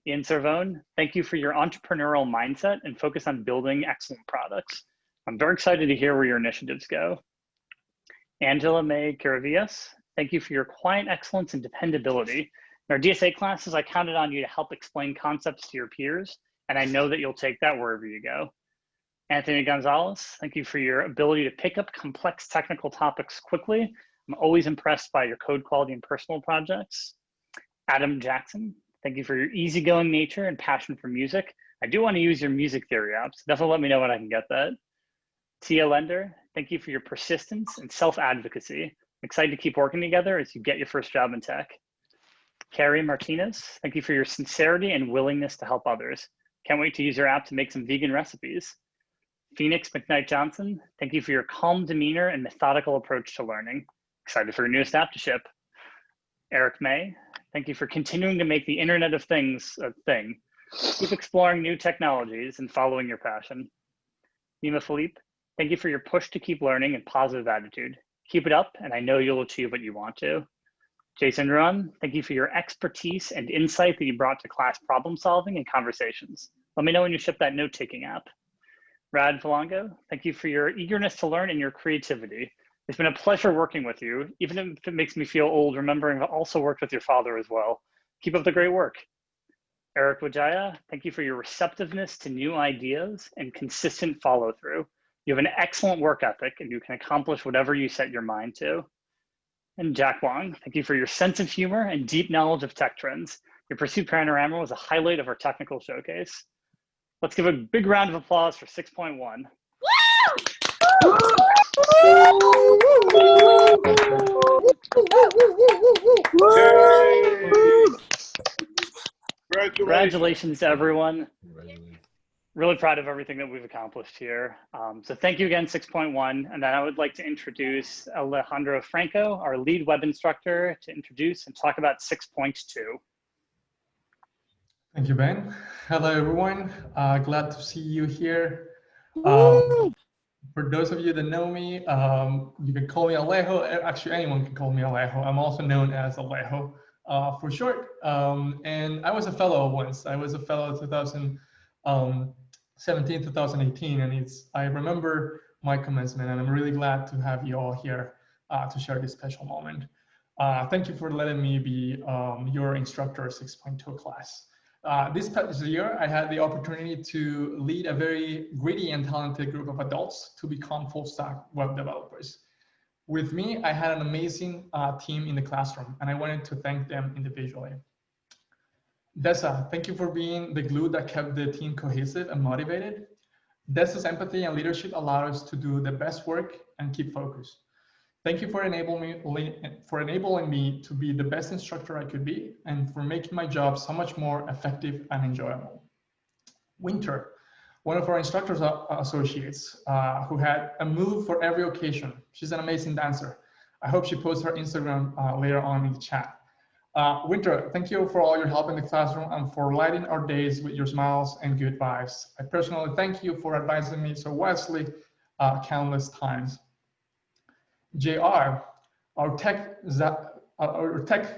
Ian Servone, thank you for your entrepreneurial mindset and focus on building excellent products. I'm very excited to hear where your initiatives go. Angela May Caravillas, thank you for your quiet excellence and dependability. In our DSA classes, I counted on you to help explain concepts to your peers, and I know that you'll take that wherever you go. Anthony Gonzalez, thank you for your ability to pick up complex technical topics quickly. I'm always impressed by your code quality and personal projects. Adam Jackson, thank you for your easygoing nature and passion for music. I do want to use your music theory apps. Definitely let me know when I can get that. Tia Lender, thank you for your persistence and self-advocacy. I'm excited to keep working together as you get your first job in tech. Carrie Martinez, thank you for your sincerity and willingness to help others. Can't wait to use your app to make some vegan recipes. Phoenix McKnight Johnson, thank you for your calm demeanor and methodical approach to learning. Excited for your newest app to ship. Eric May, thank you for continuing to make the Internet of Things a thing. Keep exploring new technologies and following your passion. Nima Philippe, thank you for your push to keep learning and positive attitude. Keep it up, and I know you'll achieve what you want to. Jason Run, thank you for your expertise and insight that you brought to class problem solving and conversations. Let me know when you ship that note-taking app. Rad Falango, thank you for your eagerness to learn and your creativity. It's been a pleasure working with you, even if it makes me feel old, remembering I also worked with your father as well. Keep up the great work. Eric Wajaya, thank you for your receptiveness to new ideas and consistent follow through. You have an excellent work ethic and you can accomplish whatever you set your mind to. And Jack Wong, thank you for your sense of humor and deep knowledge of tech trends. Your Pursuit Panorama was a highlight of our technical showcase. Let's give a big round of applause for 6.1. Congratulations, everyone. Really proud of everything that we've accomplished here. So thank you again, 6.1. And then I would like to introduce Alejandro Franco, our lead web instructor, to introduce and talk about 6.2. Thank you, Ben. Hello, everyone. Glad to see you here. For those of you that know me, you can call me Alejo. Actually, anyone can call me Alejo. I'm also known as Alejo for short. And I was a fellow once. I was a fellow 2017, 2018, and I remember my commencement, and I'm really glad to have you all here to share this special moment. Thank you for letting me be your instructor 6.2 class. This past year, I had the opportunity to lead a very gritty and talented group of adults to become full-stack web developers. With me, I had an amazing team in the classroom, and I wanted to thank them individually. Dessa, thank you for being the glue that kept the team cohesive and motivated. Dessa's empathy and leadership allowed us to do the best work and keep focused. Thank you for enabling me to be the best instructor I could be and for making my job so much more effective and enjoyable. Winter, one of our instructors associates who had a move for every occasion. She's an amazing dancer. I hope she posts her Instagram later on in the chat. Winter, thank you for all your help in the classroom and for lighting our days with your smiles and good vibes. I personally thank you for advising me so wisely countless times. JR, our tech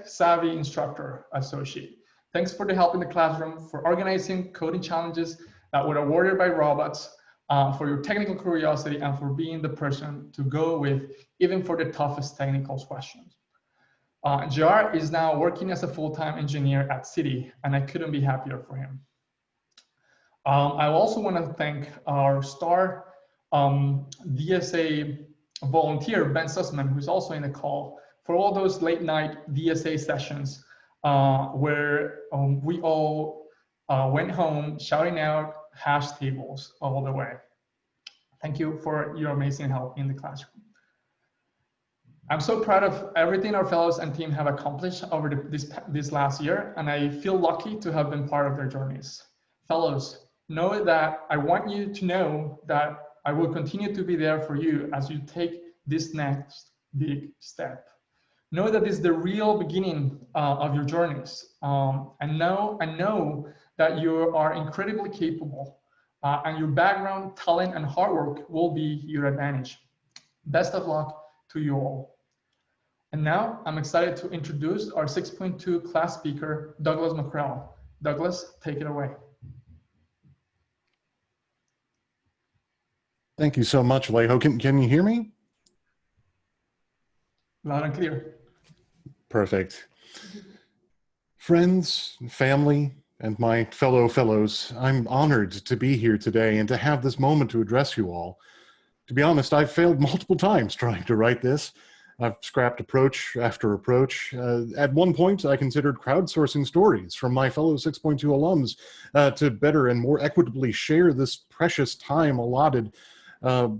savvy instructor associate. Thanks for the help in the classroom, for organizing coding challenges that were awarded by robots, for your technical curiosity, and for being the person to go with even for the toughest technical questions. JR is now working as a full-time engineer at Citi, and I couldn't be happier for him. I also want to thank our star DSA volunteer, Ben Sussman, who's also in the call, for all those late night DSA sessions where we all went home shouting out hash tables all the way. Thank you for your amazing help in the classroom. I'm so proud of everything our fellows and team have accomplished over this last year, and I feel lucky to have been part of their journeys. Fellows, know that I want you to know that I will continue to be there for you as you take this next big step. Know that this is the real beginning of your journeys. And know that you are incredibly capable and your background, talent, and hard work will be your advantage. Best of luck to you all. And now I'm excited to introduce our 6.2 class speaker, Douglas McCrell. Douglas, take it away. Thank you so much, Alejo. Can you hear me? Loud and clear. Perfect. Friends, family, and my fellows, I'm honored to be here today and to have this moment to address you all. To be honest, I've failed multiple times trying to write this. I've scrapped approach after approach. At one point, I considered crowdsourcing stories from my fellow 6.2 alums to better and more equitably share this precious time allotted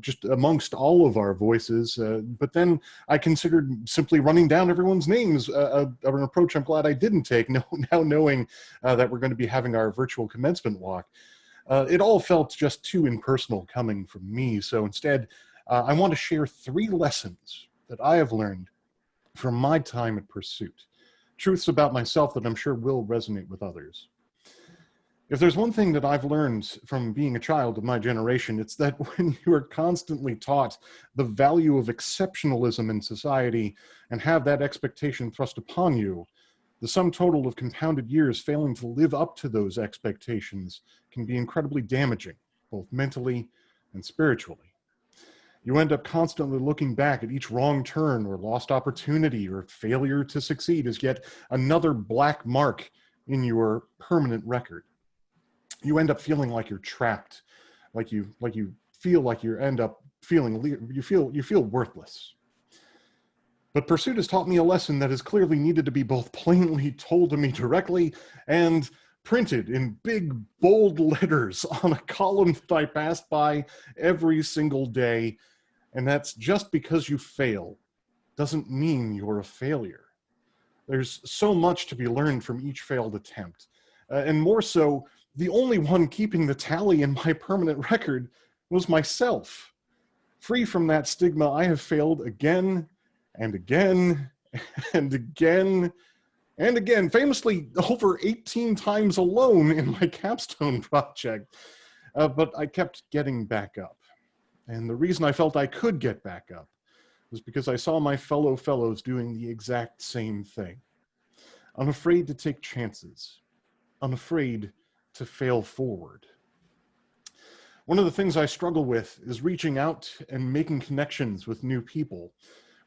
just amongst all of our voices. But then I considered simply running down everyone's names, an approach I'm glad I didn't take, now knowing that we're going to be having our virtual commencement walk. It all felt just too impersonal coming from me, so instead I want to share 3 lessons that I have learned from my time at Pursuit. Truths about myself that I'm sure will resonate with others. If there's one thing that I've learned from being a child of my generation, it's that when you are constantly taught the value of exceptionalism in society and have that expectation thrust upon you, the sum total of compounded years failing to live up to those expectations can be incredibly damaging, both mentally and spiritually. You end up constantly looking back at each wrong turn or lost opportunity or failure to succeed as yet another black mark in your permanent record. You end up feeling like you're trapped, like you feel like you end up feeling, you feel worthless. But Pursuit has taught me a lesson that is clearly needed to be both plainly told to me directly and printed in big, bold letters on a column that I passed by every single day. And that's just because you fail doesn't mean you're a failure. There's so much to be learned from each failed attempt. And more so, the only one keeping the tally in my permanent record was myself. Free from that stigma, I have failed again and again and again and again, famously over 18 times alone in my capstone project. But I kept getting back up. And the reason I felt I could get back up was because I saw my fellow fellows doing the exact same thing. Unafraid to take chances, unafraid to fail forward. One of the things I struggle with is reaching out and making connections with new people.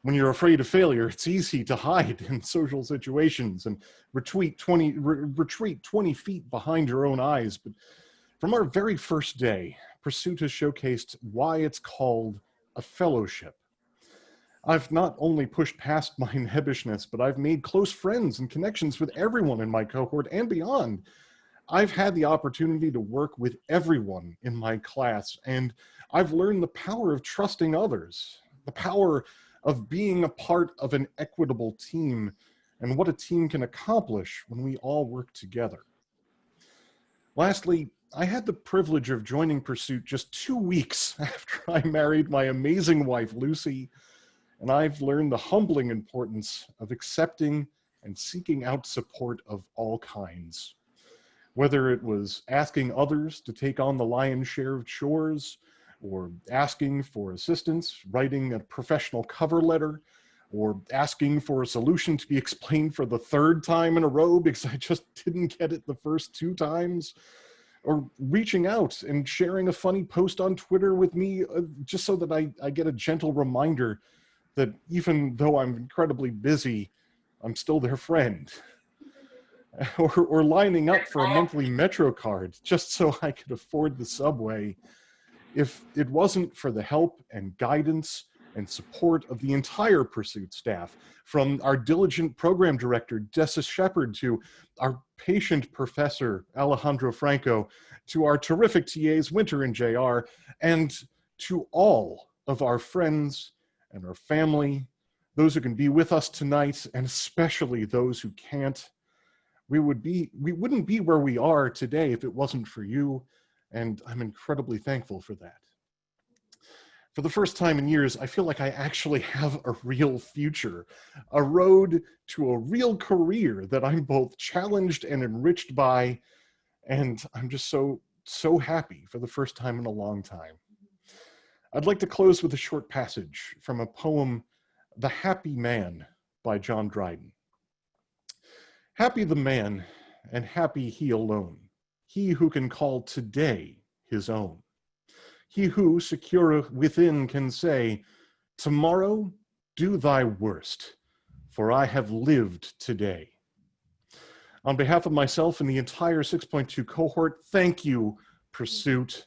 When you're afraid of failure, it's easy to hide in social situations and retreat 20 feet behind your own eyes. But from our very first day, Pursuit has showcased why it's called a fellowship. I've not only pushed past my nebbishness, but I've made close friends and connections with everyone in my cohort and beyond. I've had the opportunity to work with everyone in my class, and I've learned the power of trusting others, the power of being a part of an equitable team, and what a team can accomplish when we all work together. Lastly, I had the privilege of joining Pursuit just 2 weeks after I married my amazing wife, Lucy, and I've learned the humbling importance of accepting and seeking out support of all kinds. Whether it was asking others to take on the lion's share of chores, or asking for assistance, writing a professional cover letter, or asking for a solution to be explained for the 3rd time in a row because I just didn't get it the first 2 times, or reaching out and sharing a funny post on Twitter with me just so that I get a gentle reminder that even though I'm incredibly busy, I'm still their friend. Or lining up for a monthly Metro card just so I could afford the subway. If it wasn't for the help and guidance and support of the entire Pursuit staff, from our diligent program director, Dessa Shepard, to our patient professor, Alejandro Franco, to our terrific TAs, Winter and JR, and to all of our friends and our family, those who can be with us tonight, and especially those who can't, we wouldn't be where we are today if it wasn't for you, and I'm incredibly thankful for that. For the first time in years, I feel like I actually have a real future, a road to a real career that I'm both challenged and enriched by, and I'm just so happy for the first time in a long time. I'd like to close with a short passage from a poem, The Happy Man by John Dryden. Happy the man, and happy he alone, he who can call today his own. He who, secure within, can say, tomorrow do thy worst, for I have lived today. On behalf of myself and the entire 6.2 cohort, thank you, Pursuit,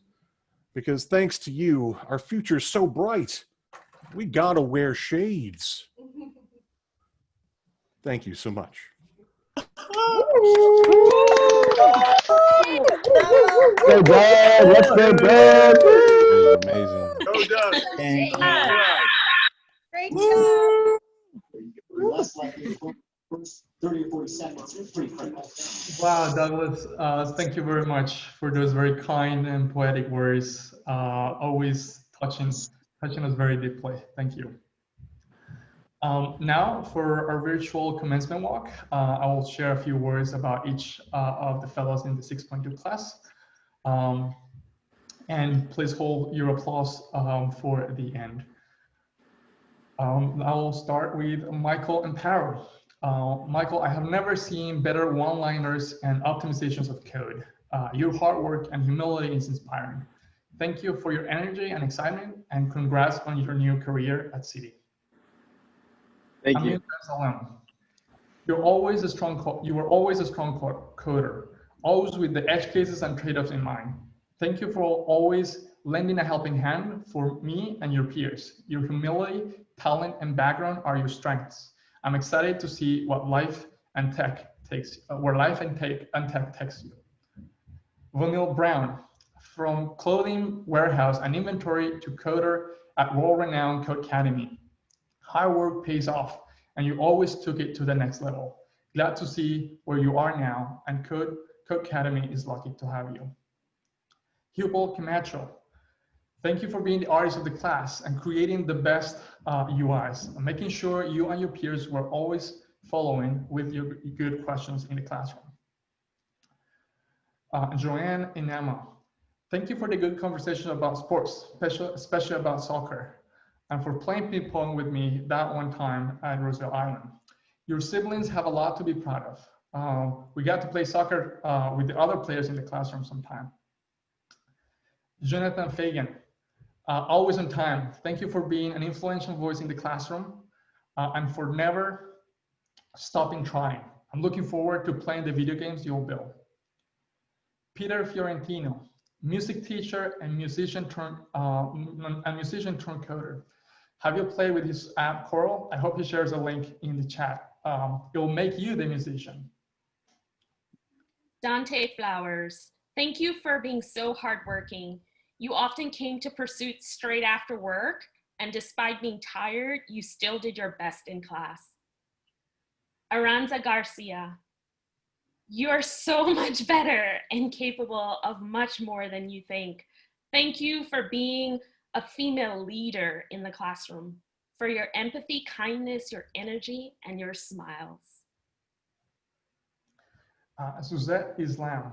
because thanks to you, our future's so bright, we gotta wear shades. Thank you so much. Go Doug! Let's go Doug! Amazing. Go Doug. Great job. Less likely for first 30 or 40 seconds. It's pretty critical. Wow, Douglas, thank you very much for those very kind and poetic words. Always touching us very deeply. Thank you. Now for our virtual commencement walk, I will share a few words about each of the fellows in the 6.2 class. And please hold your applause for the end. I will start with Michael and Paro. Michael, I have never seen better one-liners and optimizations of code. Your hard work and humility is inspiring. Thank you for your energy and excitement, and congrats on your new career at Citi. Thank you. You were always a strong coder, always with the edge cases and trade-offs in mind. Thank you for always lending a helping hand for me and your peers. Your humility, talent, and background are your strengths. I'm excited to see what life and tech takes, where life and tech takes you. Vanille Brown, from clothing warehouse and inventory to coder at world-renowned Codecademy. Hard work pays off, and you always took it to the next level. Glad to see where you are now, and code Code Academy is lucky to have you. Hubble Camacho, thank you for being the artist of the class and creating the best UIs, and making sure you and your peers were always following with your good questions in the classroom. Joanne Inama, thank you for the good conversation about sports, especially about soccer, and for playing ping pong with me that one time at Roosevelt Island. Your siblings have a lot to be proud of. We got to play soccer with the other players in the classroom sometime. Jonathan Fagan, always on time. Thank you for being an influential voice in the classroom and for never stopping trying. I'm looking forward to playing the video games you'll build. Peter Fiorentino, music teacher and musician turned coder. Have you played with his app Choral? I hope he shares a link in the chat. It will make you the musician. Dante Flowers, thank you for being so hardworking. You often came to Pursuit straight after work, and despite being tired, you still did your best in class. Aranza Garcia, you are so much better and capable of much more than you think. Thank you for being a female leader in the classroom, for your empathy, kindness, your energy, and your smiles. Suzette Islam,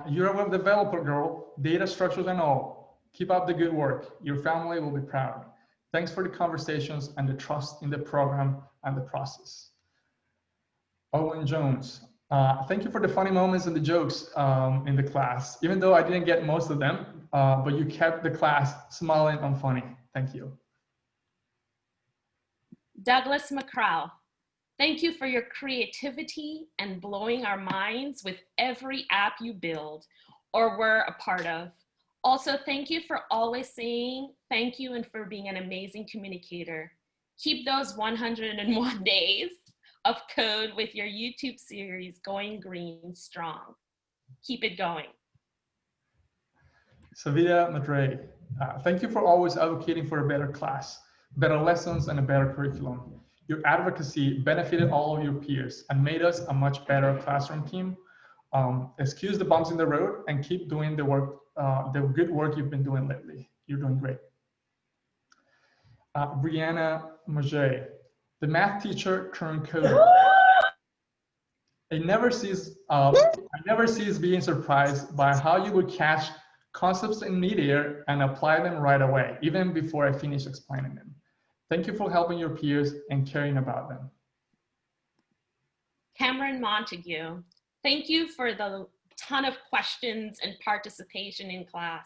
you're a web developer, girl, data structures and all. Keep up the good work. Your family will be proud. Thanks for the conversations and the trust in the program and the process. Owen Jones, thank you for the funny moments and the jokes in the class, even though I didn't get most of them, but you kept the class smiling and funny. Thank you. Douglas McCrow, thank you for your creativity and blowing our minds with every app you build or were a part of. Also, thank you for always saying thank you and for being an amazing communicator. Keep those 101 days of code with your YouTube series going green strong. Keep it going. Savita Madre, thank you for always advocating for a better class, better lessons, and a better curriculum. Your advocacy benefited all of your peers and made us a much better classroom team. Excuse the bumps in the road and keep doing the work, the good work you've been doing lately. You're doing great. Brianna Maget, the math teacher turned coder. I never cease being surprised by how you would catch concepts in midair and apply them right away, even before I finish explaining them. Thank you for helping your peers and caring about them. Cameron Montague, thank you for the ton of questions and participation in class.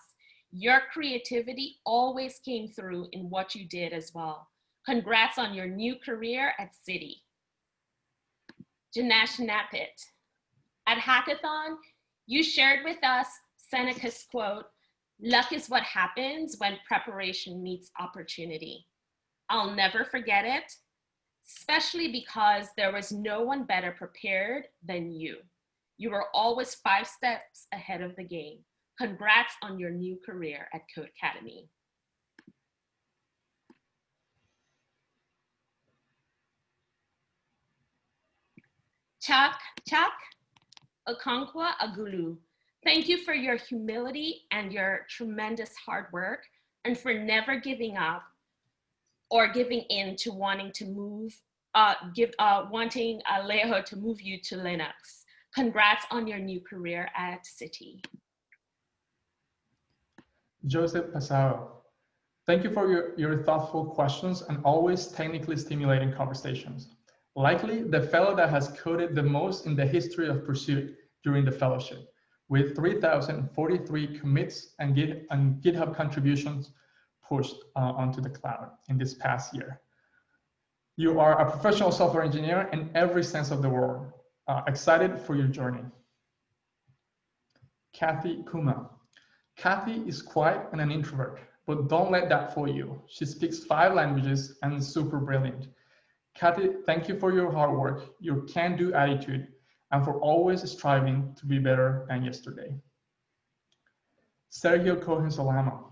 Your creativity always came through in what you did as well. Congrats on your new career at City. Janesh Napit, at Hackathon, you shared with us Seneca's quote, "Luck is what happens when preparation meets opportunity." I'll never forget it, especially because there was no one better prepared than you. You were always 5 steps ahead of the game. Congrats on your new career at Code Academy. Chuck Okonkwo Agulu, thank you for your humility and your tremendous hard work and for never giving up or giving in to wanting to move, wanting Alejo to move you to Linux. Congrats on your new career at City. Joseph Pasao, thank you for your thoughtful questions and always technically stimulating conversations. Likely the fellow that has coded the most in the history of Pursuit during the fellowship, with 3,043 commits and GitHub contributions pushed onto the cloud in this past year. You are a professional software engineer in every sense of the word. Excited for your journey. Kathy Kuma. Kathy is quiet and an introvert, but don't let that fool you. She speaks 5 languages and is super brilliant. Kathy, thank you for your hard work, your can-do attitude, and for always striving to be better than yesterday. Sergio Cohen-Solama,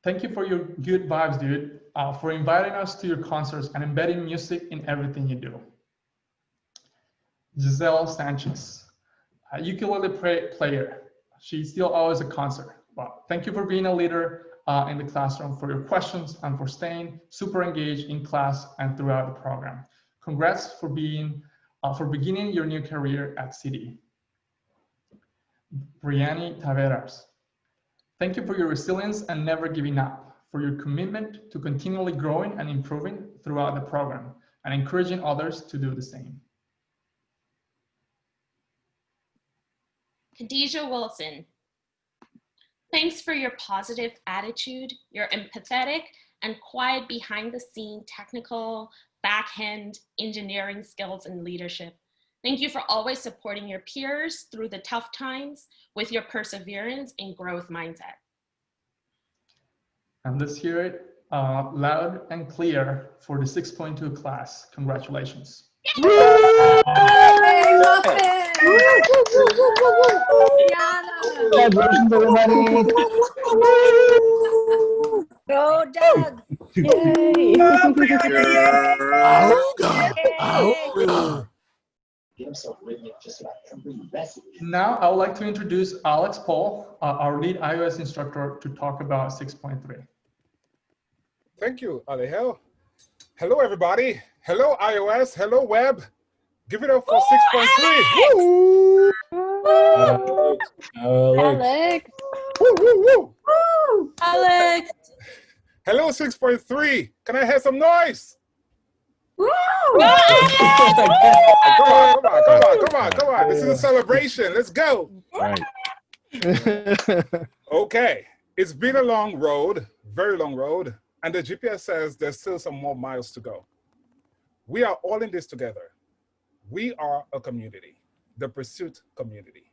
thank you for your good vibes, dude, for inviting us to your concerts and embedding music in everything you do. Giselle Sanchez, ukulele player. She's still always a concert. But thank you for being a leader in the classroom, for your questions, and for staying super engaged in class and throughout the program. Congrats for beginning your new career at CD. Brianni Taveras. Thank you for your resilience and never giving up, for your commitment to continually growing and improving throughout the program and encouraging others to do the same. Khadijah Wilson. Thanks for your positive attitude, your empathetic and quiet behind the scene technical, back-end engineering skills and leadership. Thank you for always supporting your peers through the tough times with your perseverance and growth mindset. And let's hear it loud and clear for the 6.2 class. Congratulations. Congratulations, everybody. Go, Doug. Yay. Get himself written in just about every recipe. Now I would like to introduce Alex Paul, our lead iOS instructor, to talk about 6.3. Thank you, Alejel. Hello, everybody. Hello, iOS. Hello, web. Give it up for 6.3. Woo! Alex. Woo, woo, woo. Alex. Hello, 6.3. Can I hear some noise? Woo! Come on. This is a celebration. Let's go. Right. Okay. It's been a long road, very long road. And the GPS says there's still some more miles to go. We are all in this together. We are a community, the Pursuit community.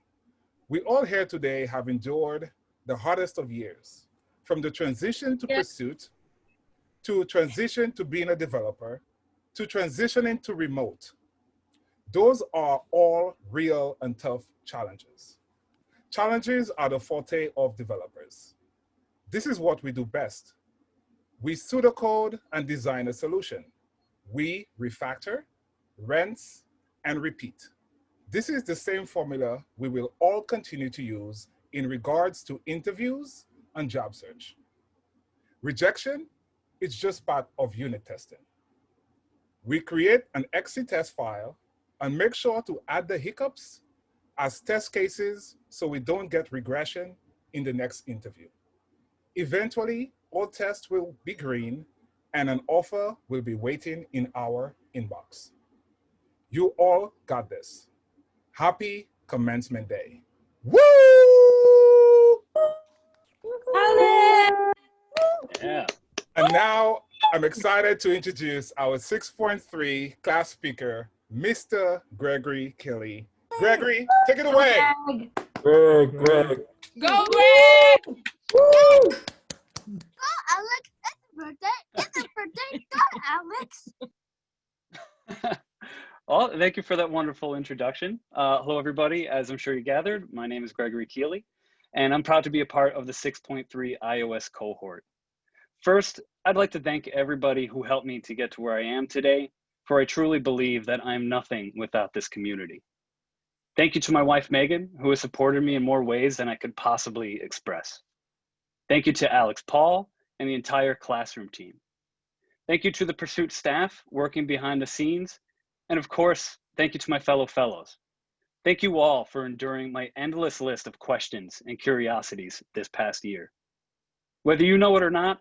We all here today have endured the hardest of years, from the transition to Pursuit, to transition to being a developer, to transitioning to remote. Those are all real and tough challenges. Challenges are the forte of developers. This is what we do best. We pseudocode and design a solution. We refactor, rinse, and repeat. This is the same formula we will all continue to use in regards to interviews and job search. Rejection is just part of unit testing. We create an exit test file and make sure to add the hiccups as test cases so we don't get regression in the next interview. Eventually, all tests will be green and an offer will be waiting in our inbox. You all got this. Happy Commencement Day. Woo! Yeah. And now I'm excited to introduce our 6.3 class speaker, Mr. Gregory Kelly. Gregory, take it away. Greg. Go, Greg. Go, Alex. It's a birthday. It's a birthday. Go, Alex. Well, thank you for that wonderful introduction. Hello, everybody. As I'm sure you gathered, my name is Gregory Keeley, and I'm proud to be a part of the 6.3 iOS cohort. First, I'd like to thank everybody who helped me to get to where I am today, for I truly believe that I'm nothing without this community. Thank you to my wife, Megan, who has supported me in more ways than I could possibly express. Thank you to Alex Paul and the entire classroom team. Thank you to the Pursuit staff working behind the scenes. And of course, thank you to my fellow fellows. Thank you all for enduring my endless list of questions and curiosities this past year. Whether you know it or not,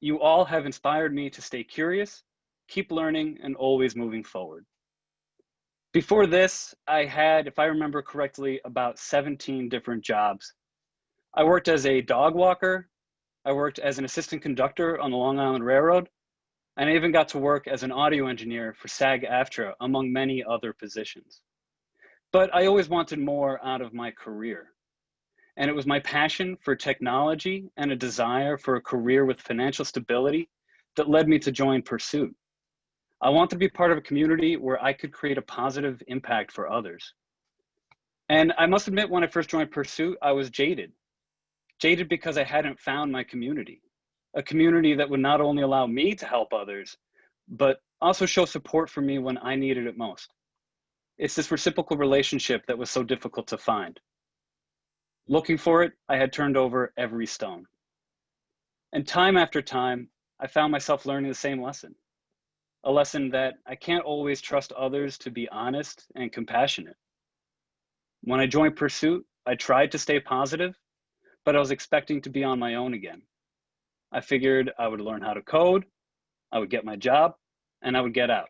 you all have inspired me to stay curious, keep learning, and always moving forward. Before this, I had, if I remember correctly, about 17 different jobs. I worked as a dog walker. I worked as an assistant conductor on the Long Island Railroad. And I even got to work as an audio engineer for SAG-AFTRA, among many other positions. But I always wanted more out of my career. And it was my passion for technology and a desire for a career with financial stability that led me to join Pursuit. I wanted to be part of a community where I could create a positive impact for others. And I must admit, when I first joined Pursuit, I was jaded. Jaded because I hadn't found my community. A community that would not only allow me to help others, but also show support for me when I needed it most. It's this reciprocal relationship that was so difficult to find. Looking for it, I had turned over every stone. And time after time, I found myself learning the same lesson. A lesson that I can't always trust others to be honest and compassionate. When I joined Pursuit, I tried to stay positive, but I was expecting to be on my own again. I figured I would learn how to code, I would get my job, and I would get out.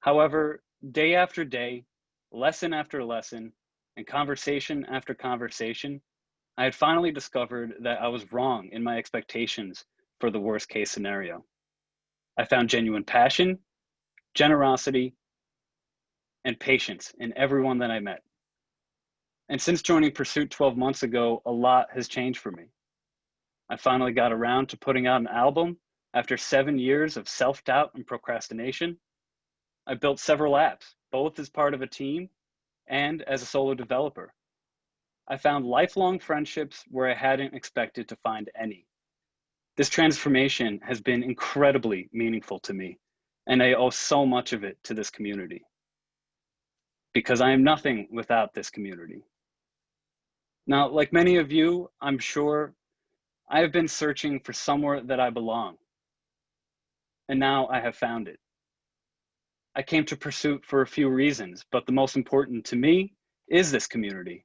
However, day after day, lesson after lesson, and conversation after conversation, I had finally discovered that I was wrong in my expectations for the worst case scenario. I found genuine passion, generosity, and patience in everyone that I met. And since joining Pursuit 12 months ago, a lot has changed for me. I finally got around to putting out an album after 7 years of self-doubt and procrastination. I built several apps, both as part of a team and as a solo developer. I found lifelong friendships where I hadn't expected to find any. This transformation has been incredibly meaningful to me, and I owe so much of it to this community. Because I am nothing without this community. Now, like many of you, I'm sure I have been searching for somewhere that I belong. And now I have found it. I came to Pursuit for a few reasons, but the most important to me is this community.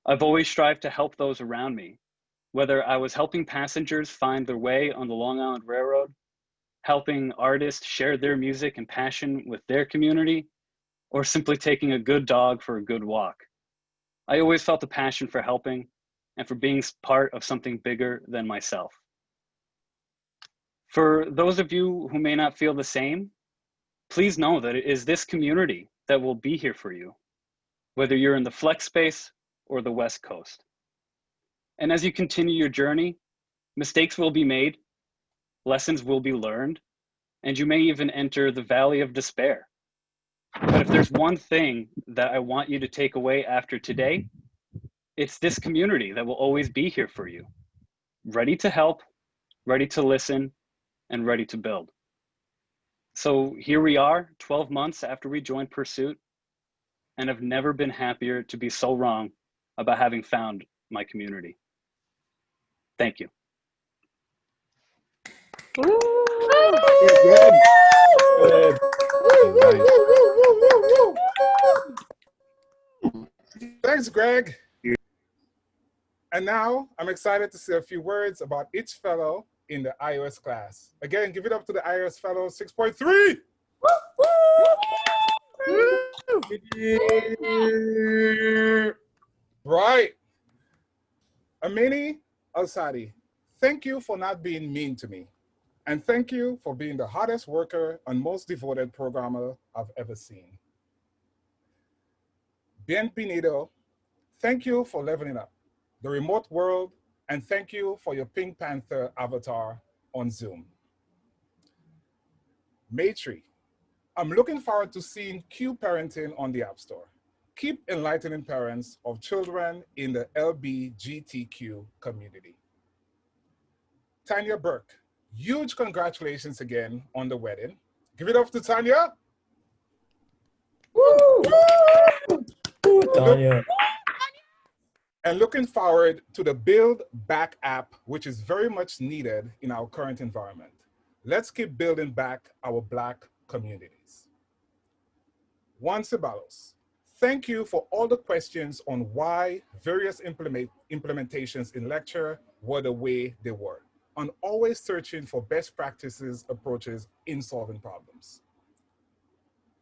I've always strived to help those around me, whether I was helping passengers find their way on the Long Island Railroad, helping artists share their music and passion with their community, or simply taking a good dog for a good walk. I always felt a passion for helping and for being part of something bigger than myself. For those of you who may not feel the same, please know that it is this community that will be here for you, whether you're in the flex space or the West Coast. And as you continue your journey, mistakes will be made, lessons will be learned, and you may even enter the valley of despair. But if there's one thing that I want you to take away after today, it's this community that will always be here for you, ready to help, ready to listen, and ready to build. So here we are, 12 months after we joined Pursuit, and I've never been happier to be so wrong about having found my community. Thank you. Thanks, Greg. And now I'm excited to say a few words about each fellow in the iOS class. Again, give it up to the iOS fellow 6.3. Right. Amini Alsadi, thank you for not being mean to me. And thank you for being the hardest worker and most devoted programmer I've ever seen. Bien Pinedo, thank you for leveling up the remote world, and thank you for your Pink Panther avatar on Zoom. Matri, I'm looking forward to seeing Q parenting on the App Store. Keep enlightening parents of children in the LGBTQ community. Tanya Burke, huge congratulations again on the wedding. Give it up to Tanya. Woo! Woo, Tanya. And looking forward to the Build Back app, which is very much needed in our current environment. Let's keep building back our Black communities. Juan Ceballos, thank you for all the questions on why various implementations in lecture were the way they were, and always searching for best practices approaches in solving problems.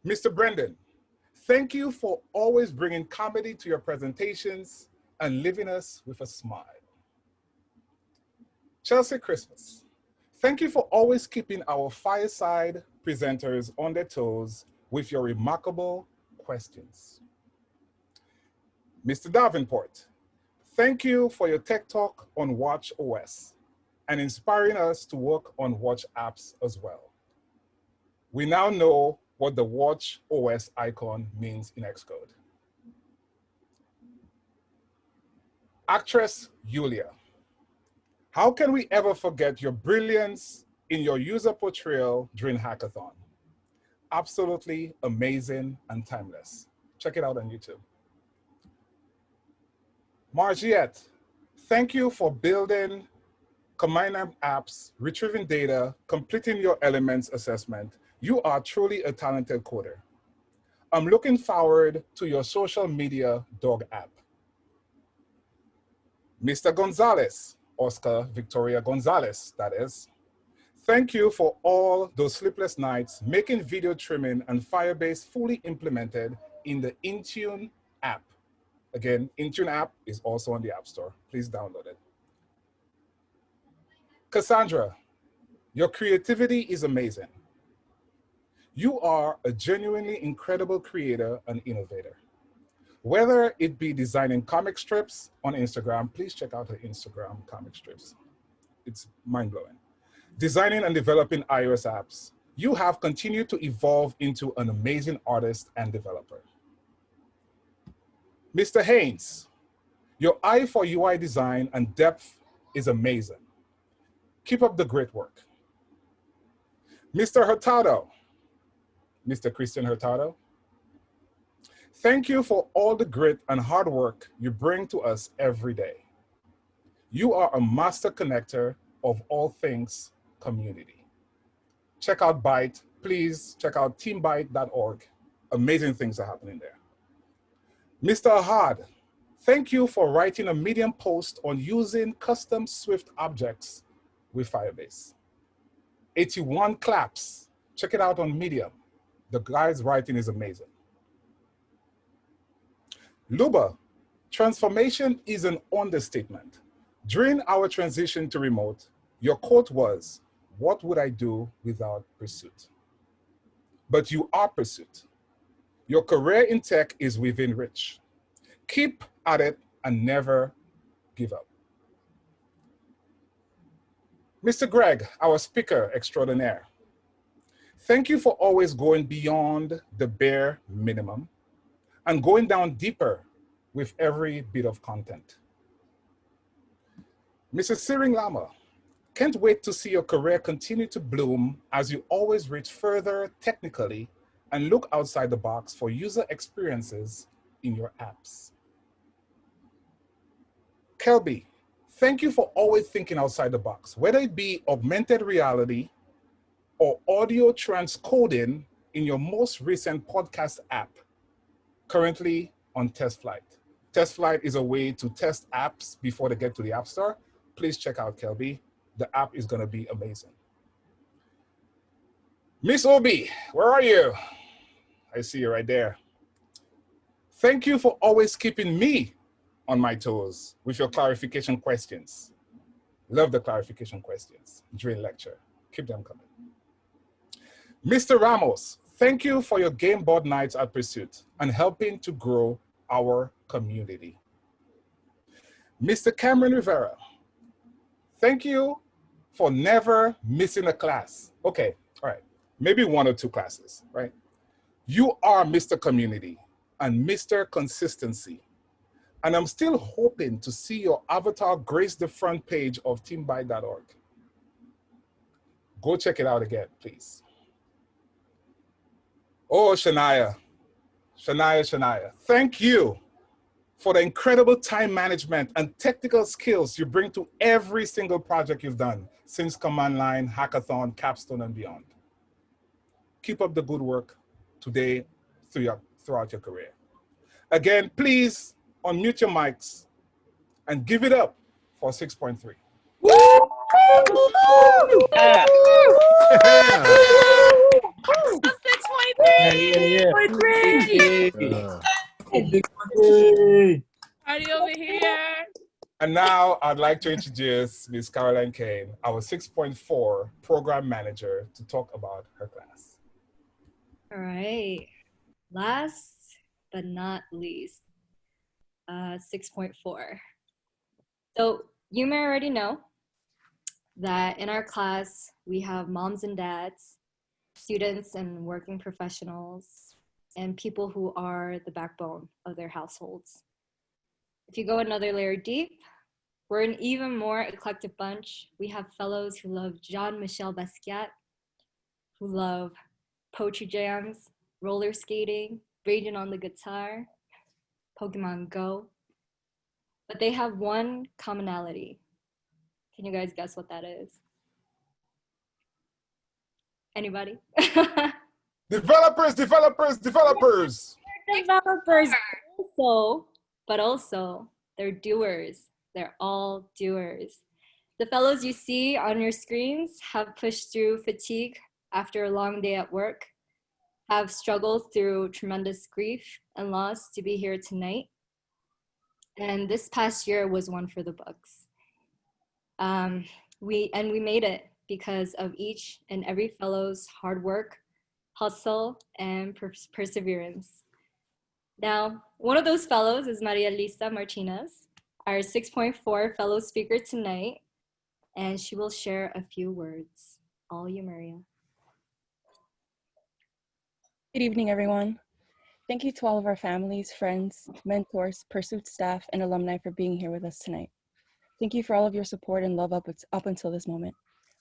Mr. Brendan, thank you for always bringing comedy to your presentations and leaving us with a smile. Chelsea Christmas, thank you for always keeping our fireside presenters on their toes with your remarkable questions. Mr. Davenport, thank you for your tech talk on Watch OS and inspiring us to work on Watch apps as well. We now know what the Watch OS icon means in Xcode. Actress Yulia, how can we ever forget your brilliance in your user portrayal during Hackathon? absolutely amazing and timeless. Check it out on YouTube. Margiette, thank you for building Commencement apps, retrieving data, completing your elements assessment. You are truly a talented coder. I'm looking forward to your social media dog app. Mr. Gonzalez, Oscar Victoria Gonzalez, that is. Thank you for all those sleepless nights making video trimming and Firebase fully implemented in the Intune app. Again, Intune app is also on the App Store. Please download it. Cassandra, your creativity is amazing. You are a genuinely incredible creator and innovator. Whether it be designing comic strips on Instagram, please check out her Instagram comic strips. It's mind-blowing. Designing and developing iOS apps, you have continued to evolve into an amazing artist and developer. Mr. Haynes, your eye for UI design and depth is amazing. Keep up the great work. Mr. Hurtado, Mr. Christian Hurtado, thank you for all the grit and hard work you bring to us every day. You are a master connector of all things community. Check out Byte. Please check out teambyte.org. Amazing things are happening there. Mr. Ahad, thank you for writing a Medium post on using custom Swift objects with Firebase. 81 claps. Check it out on Medium. The guy's writing is amazing. Luba, transformation is an understatement. During our transition to remote, your quote was, "What would I do without Pursuit?" But you are Pursuit. Your career in tech is within reach. Keep at it and never give up. Mr. Greg, our speaker extraordinaire, thank you for always going beyond the bare minimum and going down deeper with every bit of content. Mrs. Siring Lama, can't wait to see your career continue to bloom as you always reach further technically and look outside the box for user experiences in your apps. Kelby, thank you for always thinking outside the box, whether it be augmented reality or audio transcoding in your most recent podcast app, currently on Test Flight. Test Flight is a way to test apps before they get to the App Store. Please check out Kelby. The app is gonna be amazing. Miss Obi, where are you? I see you right there. Thank you for always keeping me on my toes with your clarification questions. Love the clarification questions during lecture. Keep them coming. Mr. Ramos, thank you for your game board nights at Pursuit and helping to grow our community. Mr. Cameron Rivera, thank you for never missing a class. Okay, all right, maybe one or two classes, right? You are Mr. Community and Mr. Consistency. And I'm still hoping to see your avatar grace the front page of teambyte.org. Go check it out again, please. Oh, Shania, thank you for the incredible time management and technical skills you bring to every single project you've done since Command Line, Hackathon, Capstone, and beyond. Keep up the good work today throughout your career. Again, please unmute your mics and give it up for 6.3. Yeah. Party over here. And now I'd like to introduce Ms. Caroline Kane, our 6.4 program manager, to talk about her class. All right. Last but not least, 6.4. So you may already know that in our class, we have moms and dads, students and working professionals, and people who are the backbone of their households. If you go another layer deep, we're an even more eclectic bunch. We have fellows who love Jean-Michel Basquiat, who love poetry jams, roller skating, raging on the guitar, Pokemon Go. But they have one commonality. Can you guys guess what that is? Anybody? Developers, developers, developers. Developers but also they're doers. They're all doers. The fellows you see on your screens have pushed through fatigue after a long day at work, have struggled through tremendous grief and loss to be here tonight. And this past year was one for the books. We made it because of each and every fellow's hard work, hustle, and perseverance. Now, one of those fellows is Maria Lisa Martinez, our 6.4 fellow speaker tonight, and she will share a few words. All you, Maria. Good evening, everyone. Thank you to all of our families, friends, mentors, Pursuit staff, and alumni for being here with us tonight. Thank you for all of your support and love up until this moment.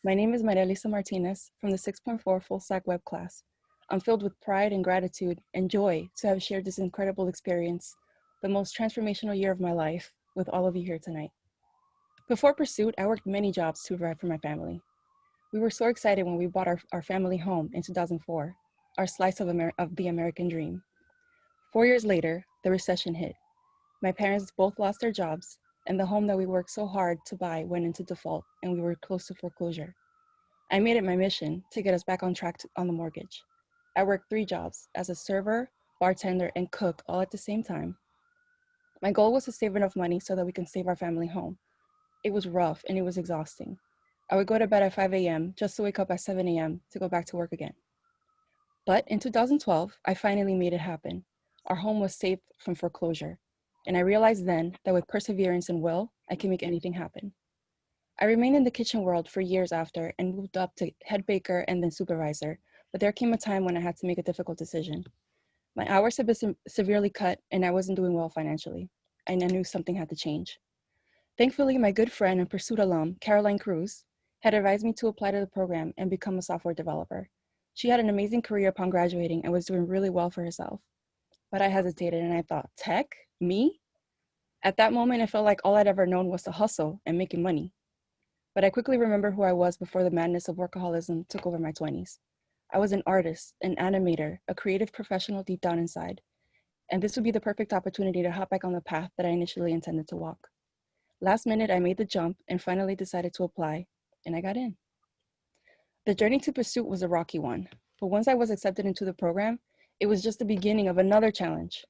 My name is Maria Lisa Martinez from the 6.4 Full Stack Web class. I'm filled with pride and gratitude and joy to have shared this incredible experience, the most transformational year of my life, with all of you here tonight. Before Pursuit, I worked many jobs to provide for my family. We were so excited when we bought our family home in 2004, our slice of the American dream. 4 years later, the recession hit. My parents both lost their jobs, and the home that we worked so hard to buy went into default, and we were close to foreclosure. I made it my mission to get us back on track on the mortgage. I worked 3 jobs as a server, bartender, and cook all at the same time. My goal was to save enough money so that we can save our family home. It was rough and it was exhausting. I would go to bed at 5 a.m. just to wake up at 7 a.m. to go back to work again. But in 2012, I finally made it happen. Our home was saved from foreclosure. And I realized then that with perseverance and will, I can make anything happen. I remained in the kitchen world for years after and moved up to head baker and then supervisor, but there came a time when I had to make a difficult decision. My hours had been severely cut and I wasn't doing well financially, and I knew something had to change. Thankfully, my good friend and Pursuit alum, Caroline Cruz, had advised me to apply to the program and become a software developer. She had an amazing career upon graduating and was doing really well for herself. But I hesitated and I thought, tech? Me? At that moment, it felt like all I'd ever known was to hustle and making money. But I quickly remembered who I was before the madness of workaholism took over my 20s. I was an artist, an animator, a creative professional deep down inside. And this would be the perfect opportunity to hop back on the path that I initially intended to walk. Last minute, I made the jump and finally decided to apply, and I got in. The journey to Pursuit was a rocky one, but once I was accepted into the program, it was just the beginning of another challenge.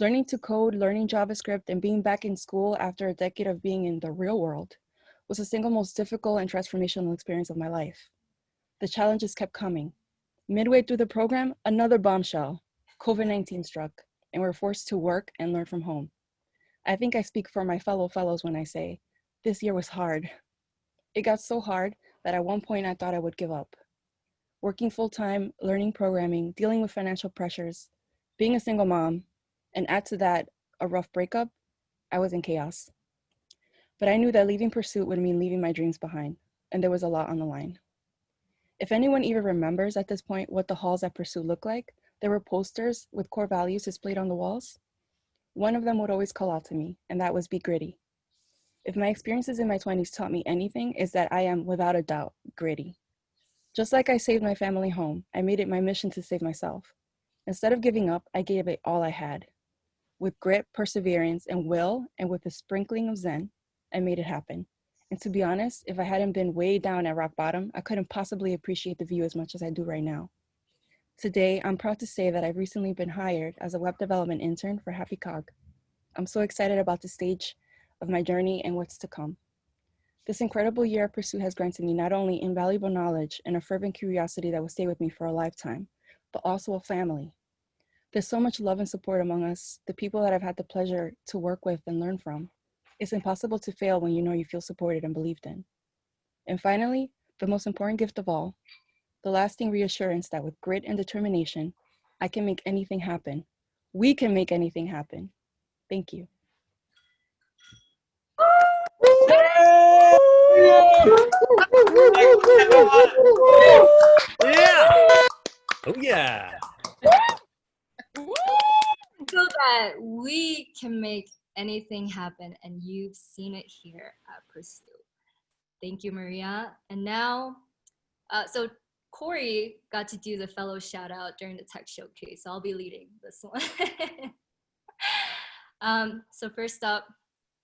Learning to code, learning JavaScript, and being back in school after a decade of being in the real world was the single most difficult and transformational experience of my life. The challenges kept coming. Midway through the program, another bombshell. COVID-19 struck, and we're forced to work and learn from home. I think I speak for my fellow fellows when I say, this year was hard. It got so hard that at one point I thought I would give up. Working full-time, learning programming, dealing with financial pressures, being a single mom, and add to that a rough breakup, I was in chaos. But I knew that leaving Pursuit would mean leaving my dreams behind, and there was a lot on the line. If anyone even remembers at this point what the halls at Pursuit looked like, there were posters with core values displayed on the walls. One of them would always call out to me, and that was be gritty. If my experiences in my 20s taught me anything, it's that I am, without a doubt, gritty. Just like I saved my family home, I made it my mission to save myself. Instead of giving up, I gave it all I had. With grit, perseverance, and will, and with a sprinkling of Zen, I made it happen. And to be honest, if I hadn't been way down at rock bottom, I couldn't possibly appreciate the view as much as I do right now. Today, I'm proud to say that I've recently been hired as a web development intern for Happy Cog. I'm so excited about the stage of my journey and what's to come. This incredible year of Pursuit has granted me not only invaluable knowledge and a fervent curiosity that will stay with me for a lifetime, but also a family. There's so much love and support among us, the people that I've had the pleasure to work with and learn from. It's impossible to fail when you know you feel supported and believed in. And finally, the most important gift of all, the lasting reassurance that with grit and determination, I can make anything happen. We can make anything happen. Thank you. Yeah. Oh, yeah. So that we can make anything happen, and you've seen it here at Pursue. Thank you, Maria. And now, so Corey got to do the fellow shout out during the tech showcase, so I'll be leading this one. So first up,